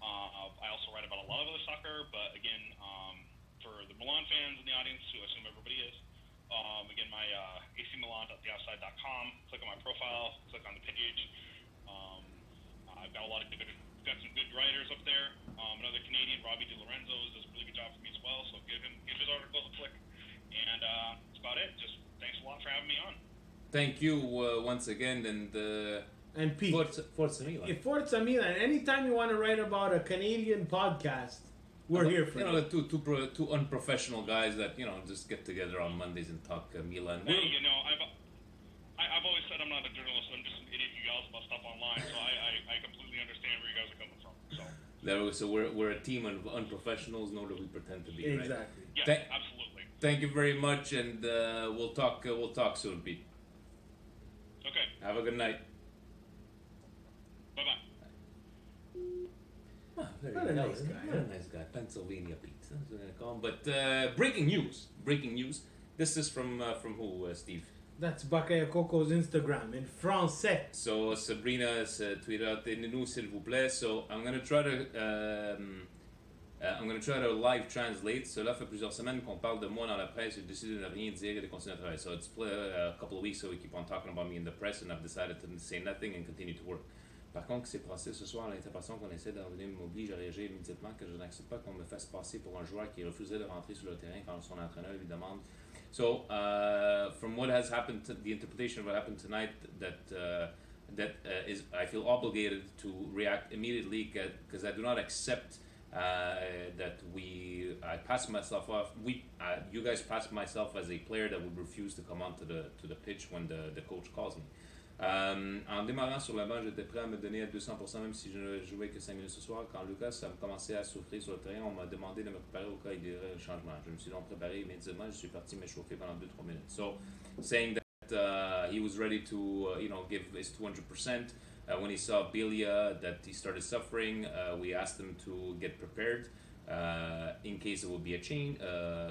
I also write about a lot of other soccer, but again, for the Milan fans in the audience, who I assume everybody is, again, my acmilan.theoffside.com. Click on my profile, click on the page. I've got some good writers up there. Another Canadian, Robbie DiLorenzo, does a really good job for me as well, so give his articles a click. And that's about it. Just thanks a lot for having me on. Thank you once again, and Pete, Forza Milan. If Forza Milan, anytime you want to write about a Canadian podcast, we're here for you. Two unprofessional guys that just get together on Mondays and talk Milan. Hey, I've always said I'm not a journalist. I'm just an idiot who yells about stuff online. So I completely understand where you guys are coming from. So we're a team of unprofessionals, nor do we pretend to be. Exactly. Right? Yeah, absolutely. Thank you very much, and we'll talk soon, Pete. Okay. Have a good night. Bye-bye. Oh, What a nice guy. What a nice guy. Pennsylvania Pete. That's what I'm gonna call him. But breaking news. This is from who, Steve? That's Bakayakoko's Instagram in français. So Sabrina has tweeted out the news, s'il vous plaît. So I'm gonna try to I'm going to try to live translate. Cela fait plusieurs semaines qu'on parle de moi dans la presse. J'ai décidé de ne rien dire et de continuer à travailler. So it's a couple of weeks so we keep on talking about me in the press and I've decided to say nothing and continue to work. Par contre, c'est passé ce soir, l'interprétation qu'on essaie d'enlever m'oblige à réagir immédiatement que je n'accepte pas qu'on me fasse passer pour un joueur qui refusait de rentrer sur le terrain quand son entraîneur lui demande. So, from what has happened, the interpretation of what happened tonight, is I feel obligated to react immediately because I do not accept that I pass myself off. You guys pass myself as a player that would refuse to come onto the pitch when the coach calls me. En démarrant sur le banc, j'étais prêt à me donner à 200% même si je ne jouais que 5 minutes ce soir. Quand Lucas a commencé à souffrir sur le terrain, on m'a demandé de me préparer au cas il y aurait un changement. Je me suis donc préparé immédiatement. Je suis parti m'échauffer pendant 2-3 minutes. So, saying that he was ready to give his 200%. When he saw Belia that he started suffering, we asked him to get prepared in case it would be a change,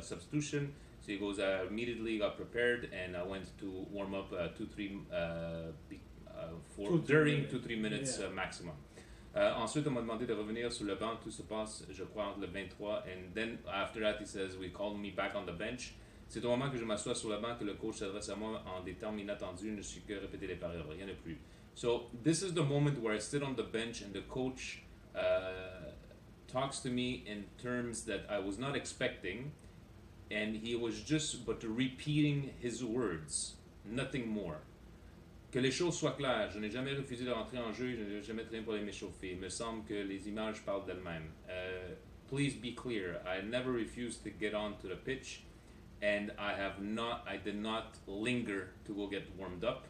substitution. So he goes, immediately got prepared and I went to warm up 2-3 minutes maximum. Ensuite, on m'a demandé de revenir sur le banc. Tout se passe, je crois, entre le 23. And then after that, he says, we called me back on the bench. C'est au moment que je m'assois sur le banc que le coach s'adresse à moi en des termes inattendus. Je ne suis que répéter les paroles, rien de plus. So this is the moment where I sit on the bench and the coach talks to me in terms that I was not expecting. And he was just but repeating his words, nothing more. Que les choses soient claires, je n'ai jamais refusé de rentrer en jeu, je n'ai jamais fait rien pour les m'échauffer. Il me semble que les images parlent d'elles-mêmes. Please be clear, I never refused to get onto the pitch, and I did not linger to go get warmed up.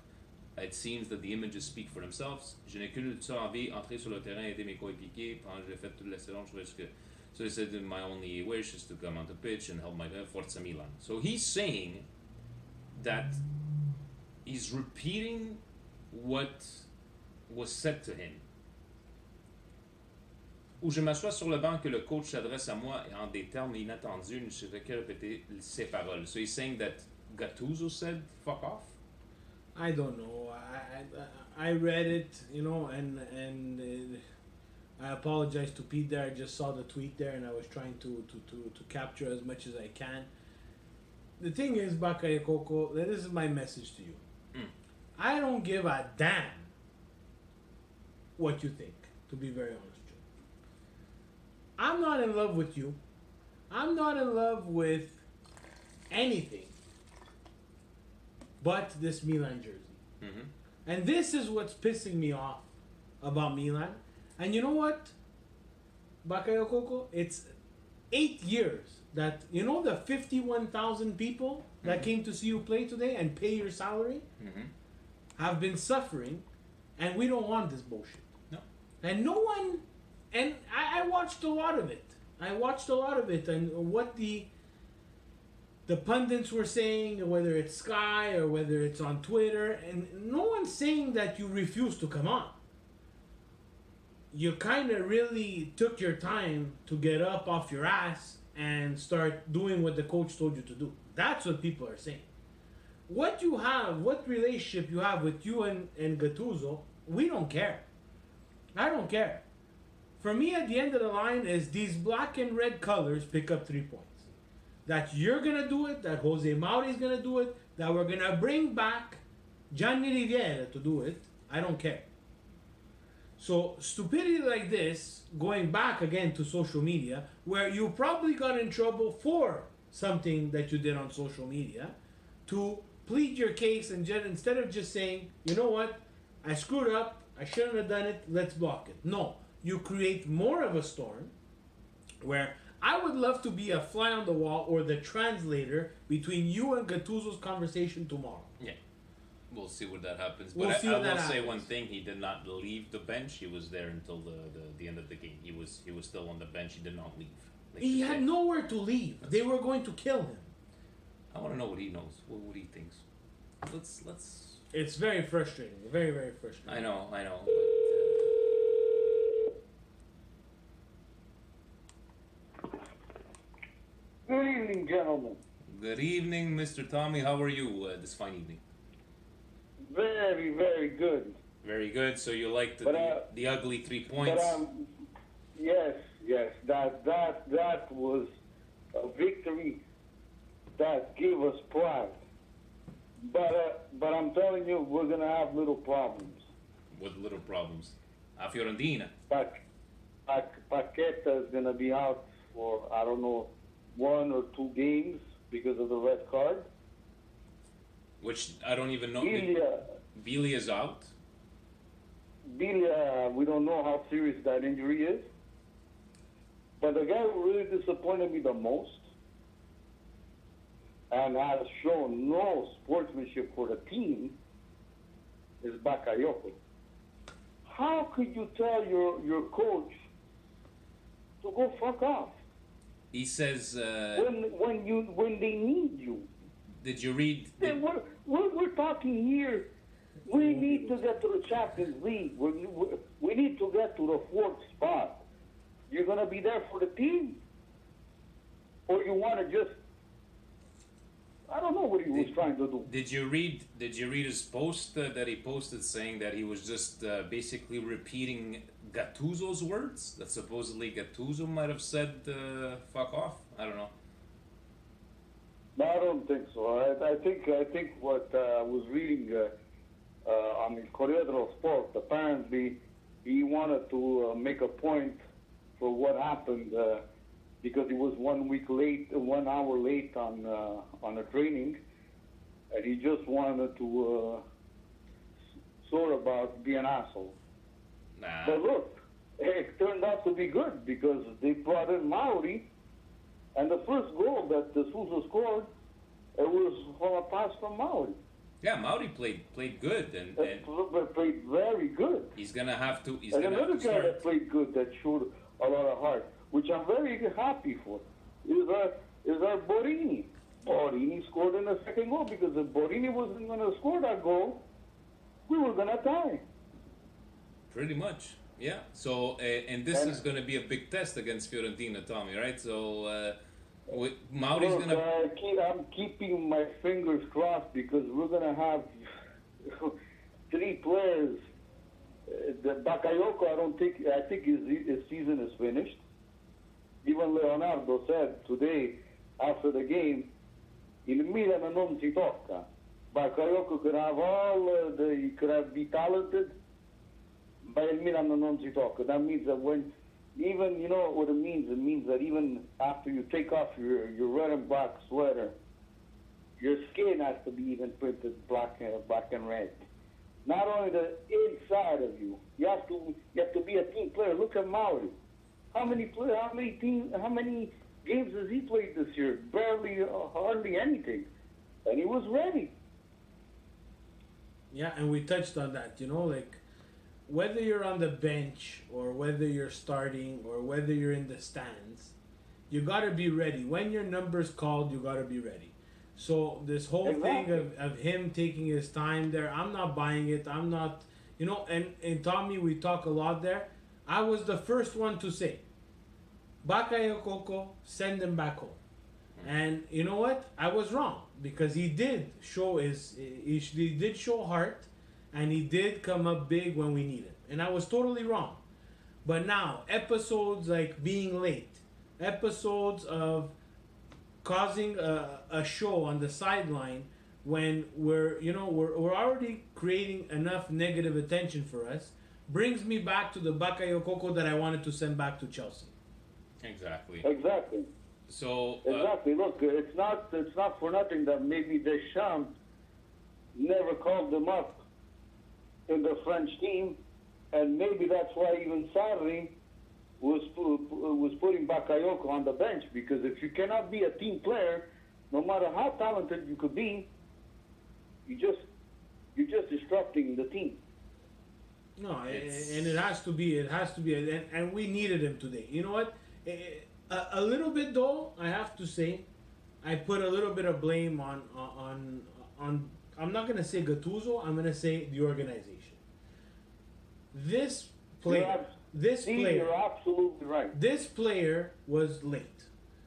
It seems that the images speak for themselves. Je n'ai que le seul envie, entrer sur le terrain, aider mes coéquipiers. Pendant que j'ai fait toute la saison, je trouvais que. So he said my only wish is to come on the pitch and help my Forza Milan. So he's saying that he's repeating what was said to him. Où je m'assois sur le banc que le coach s'adresse à moi en des termes inattendus, je ne sais que répéter ses paroles. So he's saying that Gattuso said fuck off? I don't know. I read it, and I apologize to Pete there. I just saw the tweet there and I was trying to capture as much as I can. The thing is, Bakayoko, this is my message to you. I don't give a damn what you think, to be very honest with you. I'm not in love with you. I'm not in love with anything but this Milan jersey. Mm-hmm. And this is what's pissing me off about Milan. And you know what, Bakayoko? It's 8 years that, the 51,000 people that came to see you play today and pay your salary have been suffering, and we don't want this bullshit. No. And no one, and I watched a lot of it. And what the pundits were saying, whether it's Sky or whether it's on Twitter, and no one's saying that you refuse to come on. You kind of really took your time to get up off your ass and start doing what the coach told you to do. That's what people are saying. What relationship you have with you and Gattuso, we don't care. I don't care. For me, at the end of the line is these black and red colors pick up 3 points. That you're going to do it, that Jose Mauri's going to do it, that we're going to bring back Gianni Riviera to do it. I don't care. So stupidity like this, going back again to social media, where you probably got in trouble for something that you did on social media, to plead your case and instead of just saying, you know what, I screwed up, I shouldn't have done it, let's block it. No, you create more of a storm where I would love to be a fly on the wall or the translator between you and Gattuso's conversation tomorrow. Yeah. We'll see what that happens. We'll But see I what will that say happens. one thing: he did not leave the bench. He was there until the end of the game. He was still on the bench. He did not leave. He had nowhere to leave. They were going to kill him. I want to know what he knows. What he thinks. Let's. It's very frustrating. Very, very frustrating. I know. But, Good evening, gentlemen. Good evening, Mr. Tommy. How are you this fine evening? Very, very good. Very good. So you liked But, the ugly 3 points? But yes, Yes, that was a victory that gave us pride. But I'm telling you, we're gonna have little problems. With little problems. A Fiorentina. Paqueta is gonna be out for I don't know 1 or 2 games because of the red card. Which I don't even know. Bilia, Billy is out. we don't know how serious that injury is. But the guy who really disappointed me the most and has shown no sportsmanship for the team is Bakayoko. How could you tell your coach to go fuck off He says. when they need you? Did you read? Then we're talking here. We need to get to the Champions League. We need to get to the 4th spot. You're gonna be there for the team, or you want to just? I don't know what he was trying to do. Did you read? Did you read his post that he posted saying that he was just basically repeating Gattuso's words? That supposedly Gattuso might have said "fuck off." I don't know. No, I don't think so. I think what I was reading on the Corriere dello Sport. Apparently, he wanted to make a point for what happened because he was 1 week late, 1 hour late on a training, and he just wanted to sort about be an asshole. Nah. But look, it turned out to be good because they brought in Mauri, and the first goal that the Sousa scored, it was from a pass from Mauri. Yeah, Mauri played good, and Played very good. he's gonna have to. He's And gonna have another to guy start. that played good, that showed a lot of heart, which I'm very happy for, is our Borini. Borini scored in the second goal because if Borini wasn't going to score that goal, we were going to die. Pretty much, yeah. So, and this is going to be a big test against Fiorentina, Tommy, right? So, Mauri's Look, going to. I'm keeping my fingers crossed because we're going to have 3 players. The Bakayoko, I think his season is finished. Even Leonardo said today, after the game, il Milan non si tocca. Bakayoko could have he could be talented, but il Milan non si tocca. That means that even, you know what it means? It means that even after you take off your red and black sweater, your skin has to be even printed black and red. Not only the inside of you, you have to be a team player. Look at Mauri. How many games has he played this year? Barely, hardly anything, and he was ready. Yeah, and we touched on that. You know, like whether you're on the bench or whether you're starting or whether you're in the stands, you gotta be ready. When your number's called, you gotta be ready. So this whole thing of him taking his time there, I'm not buying it. I'm not, you know, and Tommy, we talk a lot there. I was the first one to say, Bakayoko, send him back home. And you know what? I was wrong because he did show he did show heart, and he did come up big when we needed him. And I was totally wrong. But now, episodes like being late, episodes of causing a show on the sideline when we're already creating enough negative attention for us, brings me back to the Bakayoko that I wanted to send back to Chelsea. Exactly. So Exactly. Look, it's not for nothing that maybe Deschamps never called them up in the French team, and maybe that's why even Sarri was putting Bakayoko on the bench, because if you cannot be a team player, no matter how talented you could be, you're just disrupting the team. No, and it has to be, and we needed him today. You know what? A little bit though, I have to say, I put a little bit of blame on. I'm not gonna say Gattuso. I'm gonna say the organization. This player, You're absolutely right. This player was late.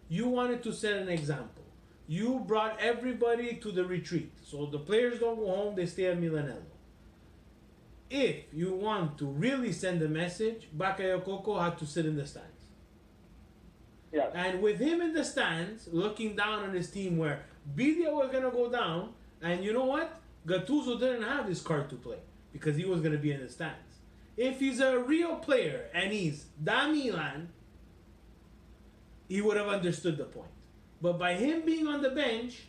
You wanted to set an example. You brought everybody to the retreat, so the players don't go home; they stay at Milanello. If you want to really send a message, Bakayoko had to sit in the stands. Yes. And with him in the stands, looking down on his team where Bidia was going to go down, and you know what? Gattuso didn't have his card to play because he was going to be in the stands. If he's a real player and he's da Milan, he would have understood the point. But by him being on the bench,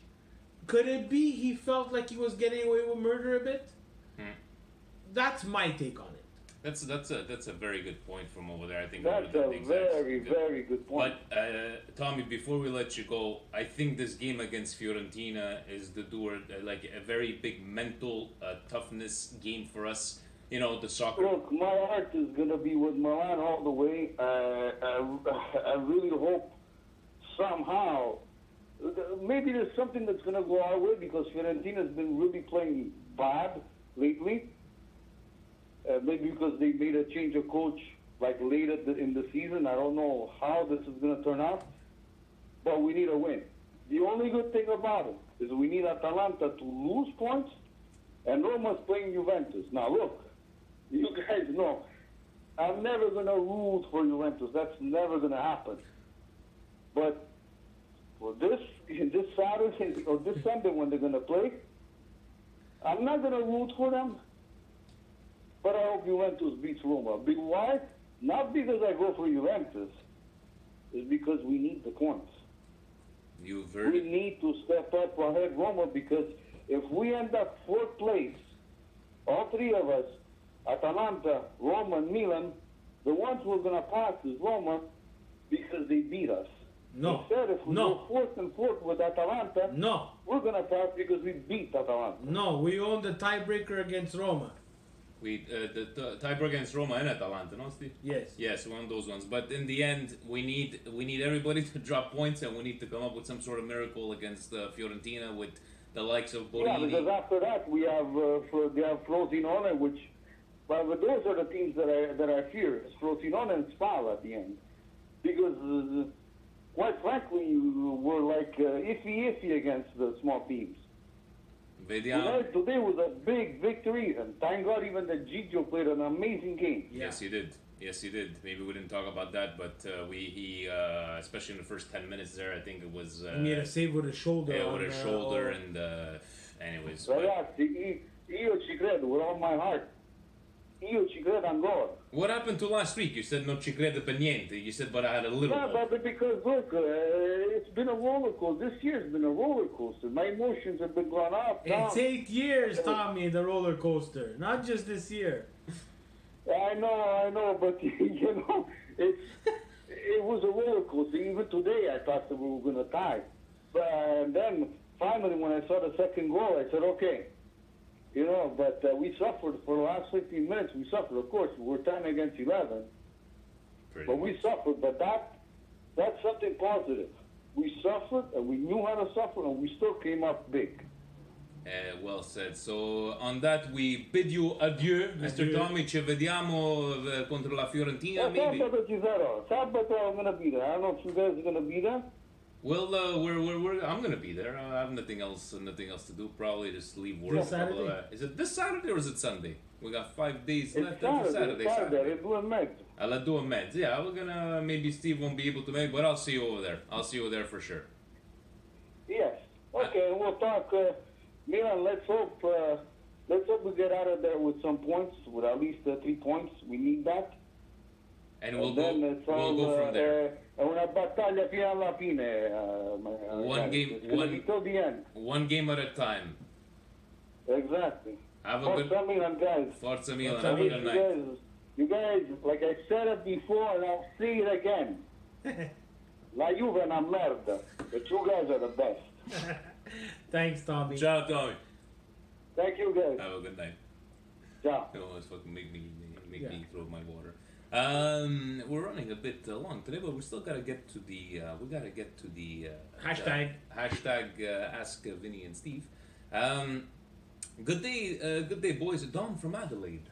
could it be he felt like he was getting away with murder a bit? That's my take on it. That's a very good point from over there. I think That's over a the very, very good point. But Tommy, before we let you go, I think this game against Fiorentina is the doer, like a very big mental toughness game for us. You know, the soccer. Look, my heart is going to be with Milan all the way. I really hope somehow, maybe there's something that's going to go our way because Fiorentina's been really playing bad lately. Maybe because they made a change of coach like late in the season. I don't know how this is going to turn out, but we need a win. The only good thing about it is we need Atalanta to lose points, and Roma's playing Juventus. Now look, you guys know, I'm never going to root for Juventus. That's never going to happen. But for this Saturday or this Sunday when they're going to play, I'm not going to root for them. But I hope Juventus beats Roma. Why? Not because I go for Juventus. It's because we need the points. You've heard We it. need to step up ahead Roma because if we end up fourth place, all three of us, Atalanta, Roma, and Milan, the ones we're going to pass is Roma because they beat us. No. Instead, if we go fourth with Atalanta, No. we're going to pass because we beat Atalanta. No, we own the tiebreaker against Roma. We the tiebreaker against Roma and Atalanta, no, Steve? Yes. Yes, one of those ones. But in the end, we need everybody to drop points, and we need to come up with some sort of miracle against Fiorentina with the likes of Yeah, Borini. because after that we have they have Frosinone, which, well, those are the teams that I fear. It's Frosinone and Spal at the end, because quite frankly we're like iffy against the small teams. Vediamo. Today was a big victory, and thank God even that Gigio played an amazing game. Yes, he did. Yes, he did. Maybe we didn't talk about that, but he especially in the first 10 minutes there, I think it was. He made a save with his shoulder. Yeah, on, with his shoulder, and anyways. but Ragazzi, io ci credo with all my heart. Io ci credo ancora. what happened to last week? You said non ci credo per niente. You said, but I had a little. Yeah, hope. but because look, it's been a roller coaster. This year's been a roller coaster. My emotions have been going up, down. It's 8 years, Tommy, the roller coaster. Not just this year. I know, but you know, it was a roller coaster. Even today, I thought that we were going to tie. But then finally, when I saw the second goal, I said, okay. You know, but we suffered for the last 15 minutes. We suffered, of course. We were 10 against 11. Pretty But we much. suffered, but that's something positive. We suffered, and we knew how to suffer, and we still came up big. Well said. So on that, we bid you adieu, Mr. Adieu. Tommy. Ci vediamo contro la Fiorentina, maybe. Sabato ci sarò. Sabato I'm going to be there. I don't know if you guys are going to be there. Well, I'm gonna be there. I have nothing else to do. Probably just leave work. This Saturday? Is it this Saturday or is it Sunday? We got 5 days It's left until Saturday. Saturday. It's 2 and mezzo. Alla 2:30. Yeah, we're gonna. Maybe Steve won't be able to make, but I'll see you over there. I'll see you there for sure. Yes. Okay, we'll talk. Milan, let's hope we get out of there with some points, with at least 3 points. We need that. And we'll then go. it's We'll all, go from there. È una battaglia fino alla fine. One game- It's gonna be till the end. One game at a time. Exactly. Have a Forza good. Milan, guys. Forza Milan. Forza Have a You good night. guys, like I said it before, and I'll say it again. La Juve è una merda, but you guys are the best. Thanks, Tommy. Ciao, Tommy. Thank you, guys. Have a good night. Ciao. You always fucking make me Yeah. throw my water. We're running a bit long today, but we still gotta get to the Hashtag. Ask Vinny and Steve. Good day, boys. Dom from Adelaide,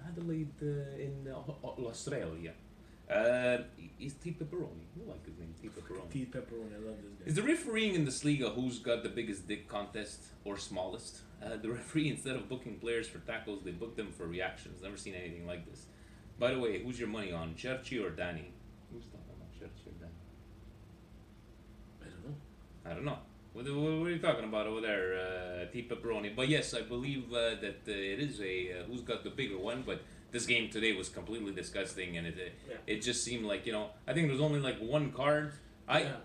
in Australia. Is T Pepperoni? You like his name, T Pepperoni. T pepperoni, I love this guy. Is the refereeing in this league a who's got the biggest dick contest or smallest? The referee, instead of booking players for tackles, they book them for reactions. Never seen anything like this. By the way, who's your money on, Cherchi or Danny? Who's talking about Cherchi or Danny? I don't know. What are you talking about over there, T. Pepperoni? But yes, I believe that it is a who's got the bigger one. But this game today was completely disgusting, and it just seemed like I think there's only like one card.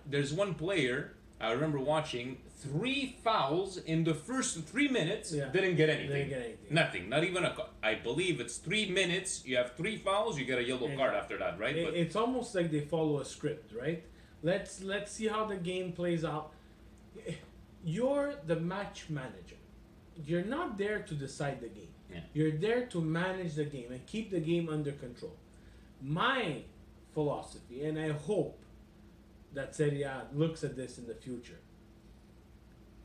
There's one player I remember watching 3 fouls in the first 3 minutes. Yeah. Didn't get anything. Didn't get anything. Nothing. Not even I believe it's 3 minutes. You have 3 fouls. You get a yellow card after that, right? It's almost like they follow a script, right? Let's see how the game plays out. You're the match manager. You're not there to decide the game. Yeah. You're there to manage the game and keep the game under control. My philosophy, and I hope that Serie A looks at this in the future.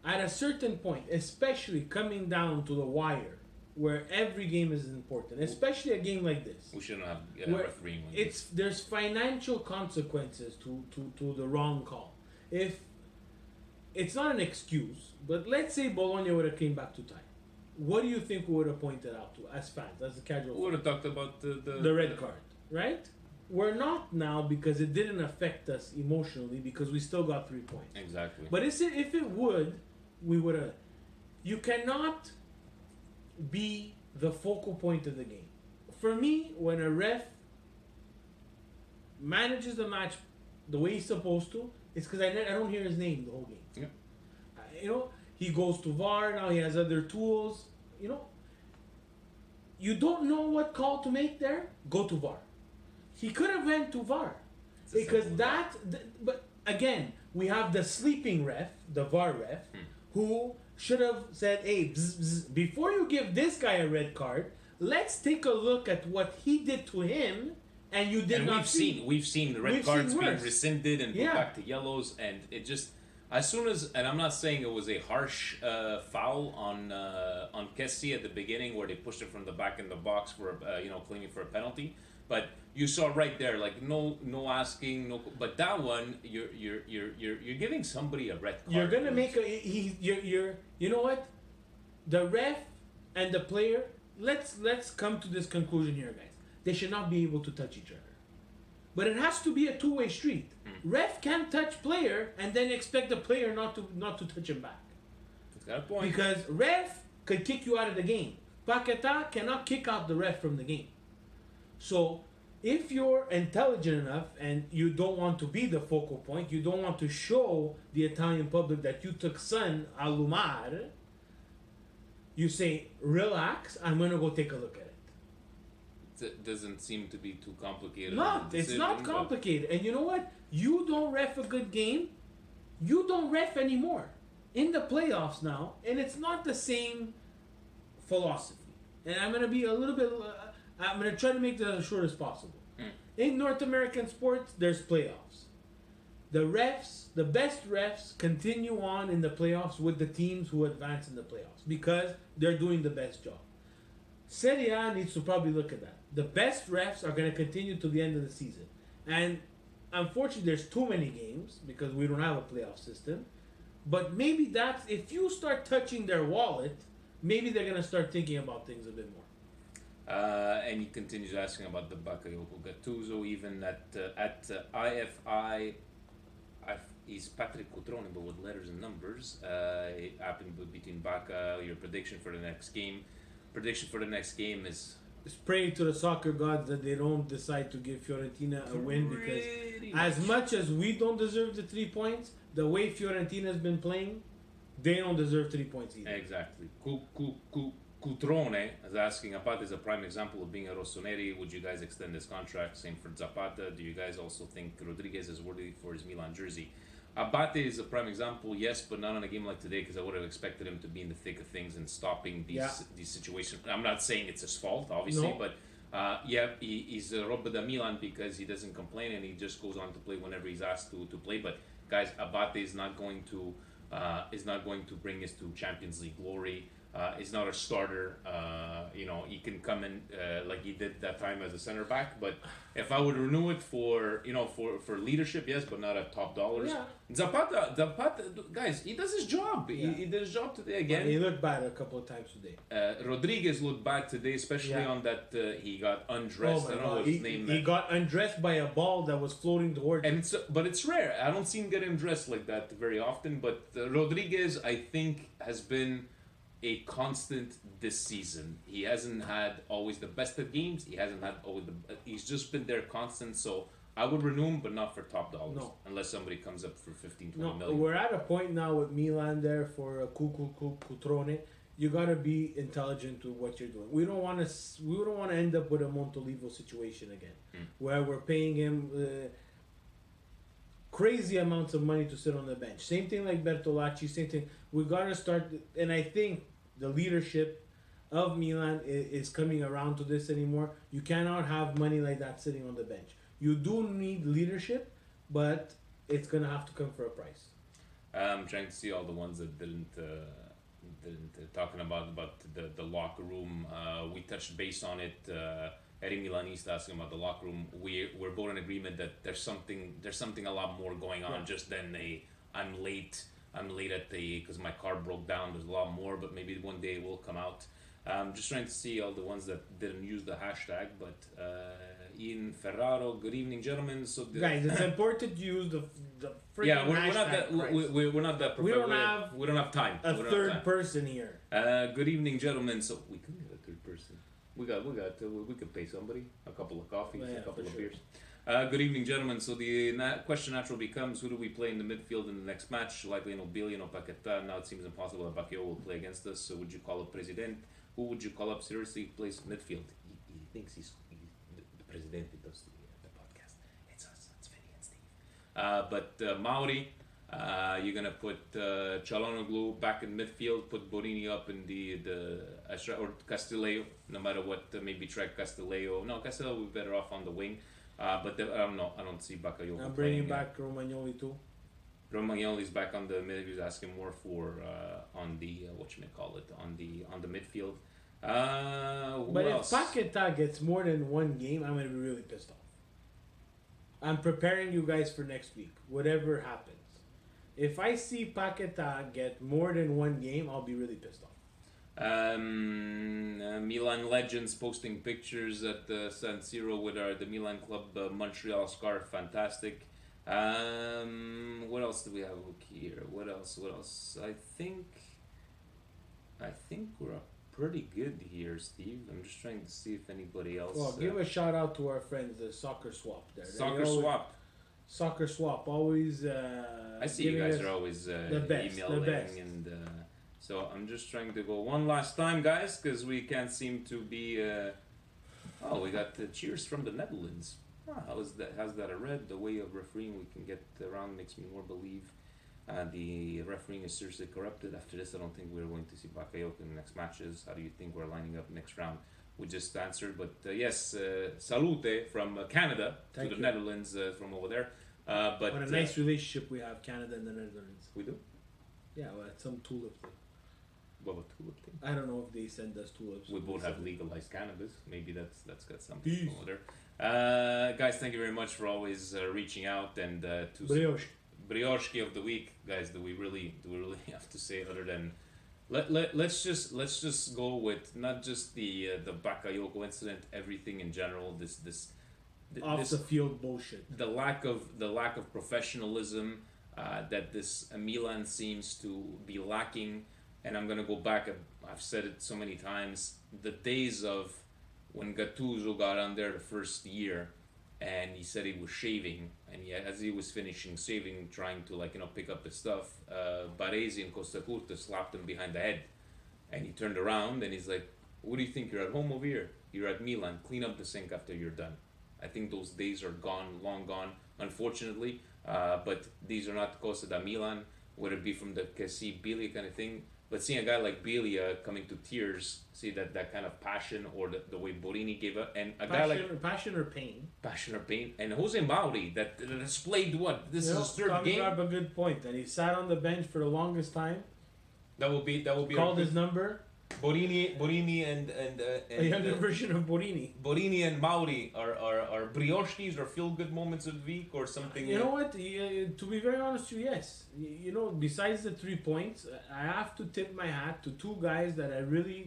At a certain point, especially coming down to the wire, where every game is important, especially a game like this. We shouldn't have refereeing. There's financial consequences to the wrong call. If it's not an excuse, but let's say Bologna would have came back to tie. What do you think we would have pointed out to as fans, as a casual? We would have talked about the red card, right? We're not now because it didn't affect us emotionally because we still got 3 points. Exactly. But if it would, we would have. You cannot be the focal point of the game. For me, when a ref manages the match the way he's supposed to, it's because I don't hear his name the whole game. Yeah. He goes to VAR, now he has other tools. You don't know what call to make there, go to VAR. He could have went to VAR. Because but again, we have the sleeping ref, the VAR ref, who should have said, hey, bzz, bzz, before you give this guy a red card, let's take a look at what he did to him, and you did not see. We've seen the red cards being rescinded and put back to yellows, and it just, as soon as, and I'm not saying it was a harsh foul on Kessie at the beginning where they pushed it from the back in the box for claiming for a penalty, but you saw right there, like no asking, no. But that one, you're giving somebody a red card. You're gonna make you know what, the ref and the player. Let's come to this conclusion here, guys. They should not be able to touch each other, but it has to be a two-way street. Ref can't touch player and then expect the player not to touch him back. That's got a point. Because ref could kick you out of the game. Paquetá cannot kick out the ref from the game. So, if you're intelligent enough and you don't want to be the focal point, you don't want to show the Italian public that you took Sun a Lumar, you say, relax, I'm going to go take a look at it. It doesn't seem to be too complicated. No, it's not complicated. And you know what? You don't ref a good game, you don't ref anymore. In the playoffs now, and it's not the same philosophy. And I'm going to be a little bit... I'm going to try to make this as short as possible. In North American sports, there's playoffs. The best refs continue on in the playoffs with the teams who advance in the playoffs because they're doing the best job. Serie A needs to probably look at that. The best refs are going to continue to the end of the season. And unfortunately, there's too many games because we don't have a playoff system. But maybe if you start touching their wallet, maybe they're going to start thinking about things a bit more. And he continues asking about the Bakayoko Gattuso, even at IFI. He's Patrick Cutrone, but with letters and numbers. It happened between Baka. Your prediction for the next game. Prediction for the next game is... Just pray to the soccer gods that they don't decide to give Fiorentina a win, because as much as we don't deserve the 3 points, the way Fiorentina's been playing, they don't deserve 3 points either. Exactly. Cutrone is asking, Zapata is a prime example of being a Rossoneri. Would you guys extend his contract? Same for Zapata. Do you guys also think Rodriguez is worthy for his Milan jersey? Abate is a prime example, yes, but not on a game like today, because I would have expected him to be in the thick of things and stopping these situations. I'm not saying it's his fault, obviously, but he's robbed the Milan because he doesn't complain and he just goes on to play whenever he's asked to play. But guys, Abate is not going to bring us to Champions League glory. He's not a starter. He can come in like he did that time as a center back. But if I would renew it for for leadership, yes, but not at top dollars. Yeah. Zapata, guys, he does his job. Yeah. He did his job today But again. he looked bad a couple of times today. Rodriguez looked bad today, especially Yeah. on that he got undressed. Oh I my don't know God. what his name. He got undressed by a ball that was floating towards him. And it's rare. I don't see him get undressed like that very often. But Rodriguez, I think, has been a constant this season. He hasn't had always the best of games. He hasn't had always he's just been there constant. So I would renew him, but not for top dollars. No. Unless somebody comes up for 15, 20 No, million. we're at a point now with Milan there for a Cutrone. You gotta be intelligent with what you're doing. We don't want to end up with a Montolivo situation again, where we're paying him crazy amounts of money to sit on the bench. Same thing like Bertolacci. Same thing. We gotta start, and I think the leadership of Milan is coming around to this anymore. You cannot have money like that sitting on the bench. You do need leadership, but it's gonna have to come for a price. I'm trying to see all the ones that didn't talking about the locker room. We touched base on it. Eddie Milanista asking about the locker room. We're both in agreement that there's something a lot more going on just than I'm late at because my car broke down. There's a lot more, but maybe one day it will come out. Just trying to see all the ones that didn't use the hashtag, but Ian Ferraro, good evening, gentlemen. So Guys, it's important to use the freaking yeah, we're not that hashtag, we're not that. We don't have we don't have time. a We don't have third time. person here. Good evening, gentlemen. So we could get a third person. We could pay somebody a couple of coffees, Yeah, a couple for of sure. beers. Good evening, gentlemen. So the question naturally becomes: who do we play in the midfield in the next match? Likely no Billy, no Paqueta. Now it seems impossible that Bakio will play against us. So would you call up President? Who would you call up seriously? Plays midfield. He thinks he's the President. He does the podcast. It's us. It's Vinny and Steve. But Mauri. You're gonna put Çalhanoğlu back in midfield, put Borini up in the or Castillejo, no matter what. Maybe try Castillejo. No, Castillejo would be better off on the wing. But I don't know. I don't see Bakayoko. I'm bringing back Romagnoli too. Romagnoli's back on the mid. He's asking more for on the on the midfield. Who But else? if Paqueta gets more than one game, I'm gonna be really pissed off. I'm preparing you guys for next week. Whatever happens, if I see Paqueta get more than one game, I'll be really pissed off. Milan legends posting pictures at the San Siro with the Milan club Montreal scarf. Fantastic. What else do we have here? What else? I think we're pretty good here, Steve. I'm just trying to see if anybody else. Well, give a shout out to our friends, the Soccer Swap. There, Soccer Swap. Always. I see you guys are always the best. emailing and. So I'm just trying to go one last time, guys, because we can't seem to be. We got cheers from the Netherlands. How's that a red? The way of refereeing we can get around makes me more believe the refereeing is seriously corrupted. After this, I don't think we're going to see Bakayoko in the next matches. How do you think we're lining up next round? We just answered, but yes, salute from Canada Thank to the you. Netherlands from over there. But What a nice relationship we have, Canada and the Netherlands. we do. Yeah, well, some tulip thing. What about tulip thing? I don't know if they send us tulips. We both They have send- legalized cannabis. Maybe that's got something Peace. over there. Guys, thank you very much for always reaching out and to Brioche. Brioche of the week, guys. Do we really have to say other than let's just go with not just the Bakayoko incident, everything in general. Off the field bullshit. The lack of professionalism that this Milan seems to be lacking. And I'm gonna go back. I've said it so many times. The days of when Gattuso got on there the first year, and he said he was shaving, and as he was finishing shaving, trying to pick up his stuff, Baresi and Costa Curta slapped him behind the head, and he turned around and he's like, "What do you think? You're at home over here. You're at Milan. Clean up the sink after you're done." I think those days are gone, long gone, unfortunately. But these are not Costa da Milan. Would it be from the Cassi Biglia kind of thing? But seeing a guy like Biglia coming to tears, see that kind of passion, or the way Borini gave up, and a guy like Passion or pain. passion or pain, and Jose Mauri that displayed what this is his third Tommy game. brought up a good point, and he sat on the bench for the longest time. That will be Called his number. Borini and A younger version of Borini. Borini and Mauri are brioches or feel good moments of the week or something. You know what? To be very honest with you, yes. You know, besides the 3 points, I have to tip my hat to two guys that I really,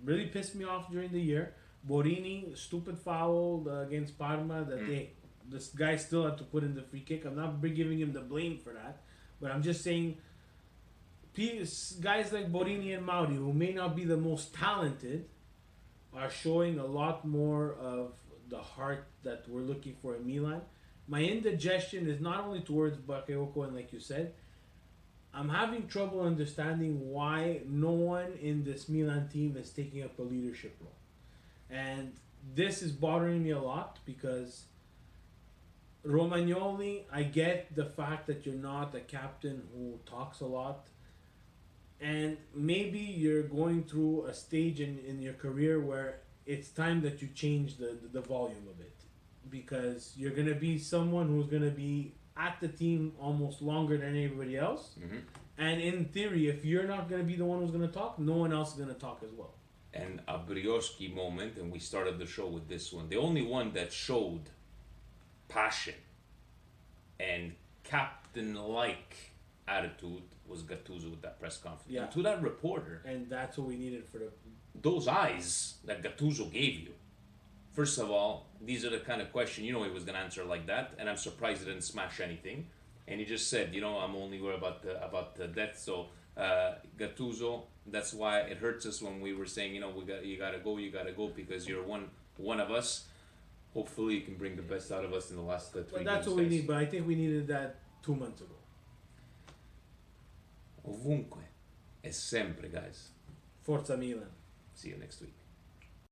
really pissed me off during the year. Borini, stupid foul against Parma that this guy still had to put in the free kick. I'm not giving him the blame for that, but I'm just saying guys like Borini and Mauri, who may not be the most talented, are showing a lot more of the heart that we're looking for in Milan. My indigestion is not only towards Bakayoko, and like you said, I'm having trouble understanding why no one in this Milan team is taking up a leadership role. And this is bothering me a lot because Romagnoli, I get the fact that you're not a captain who talks a lot. And maybe you're going through a stage in your career where it's time that you change the volume of it. Because you're going to be someone who's going to be at the team almost longer than everybody else. Mm-hmm. And in theory, if you're not going to be the one who's going to talk, no one else is going to talk as well. And a Brioski moment, and we started the show with this one. The only one that showed passion and captain-like attitude was Gattuso with that press conference. Yeah. And to that reporter, And that's what we needed for the... those eyes that Gattuso gave you. First of all, these are the kind of question he was going to answer like that, and I'm surprised he didn't smash anything. And he just said, I'm only worried about the death. So Gattuso, that's why it hurts us when we were saying, you gotta go because you're one of us. Hopefully, you can bring the best out of us in the last 3 But that's games, what we guys. need. But I think we needed that 2 months ago. Ovunque e sempre, guys. Forza Milan. See you next week.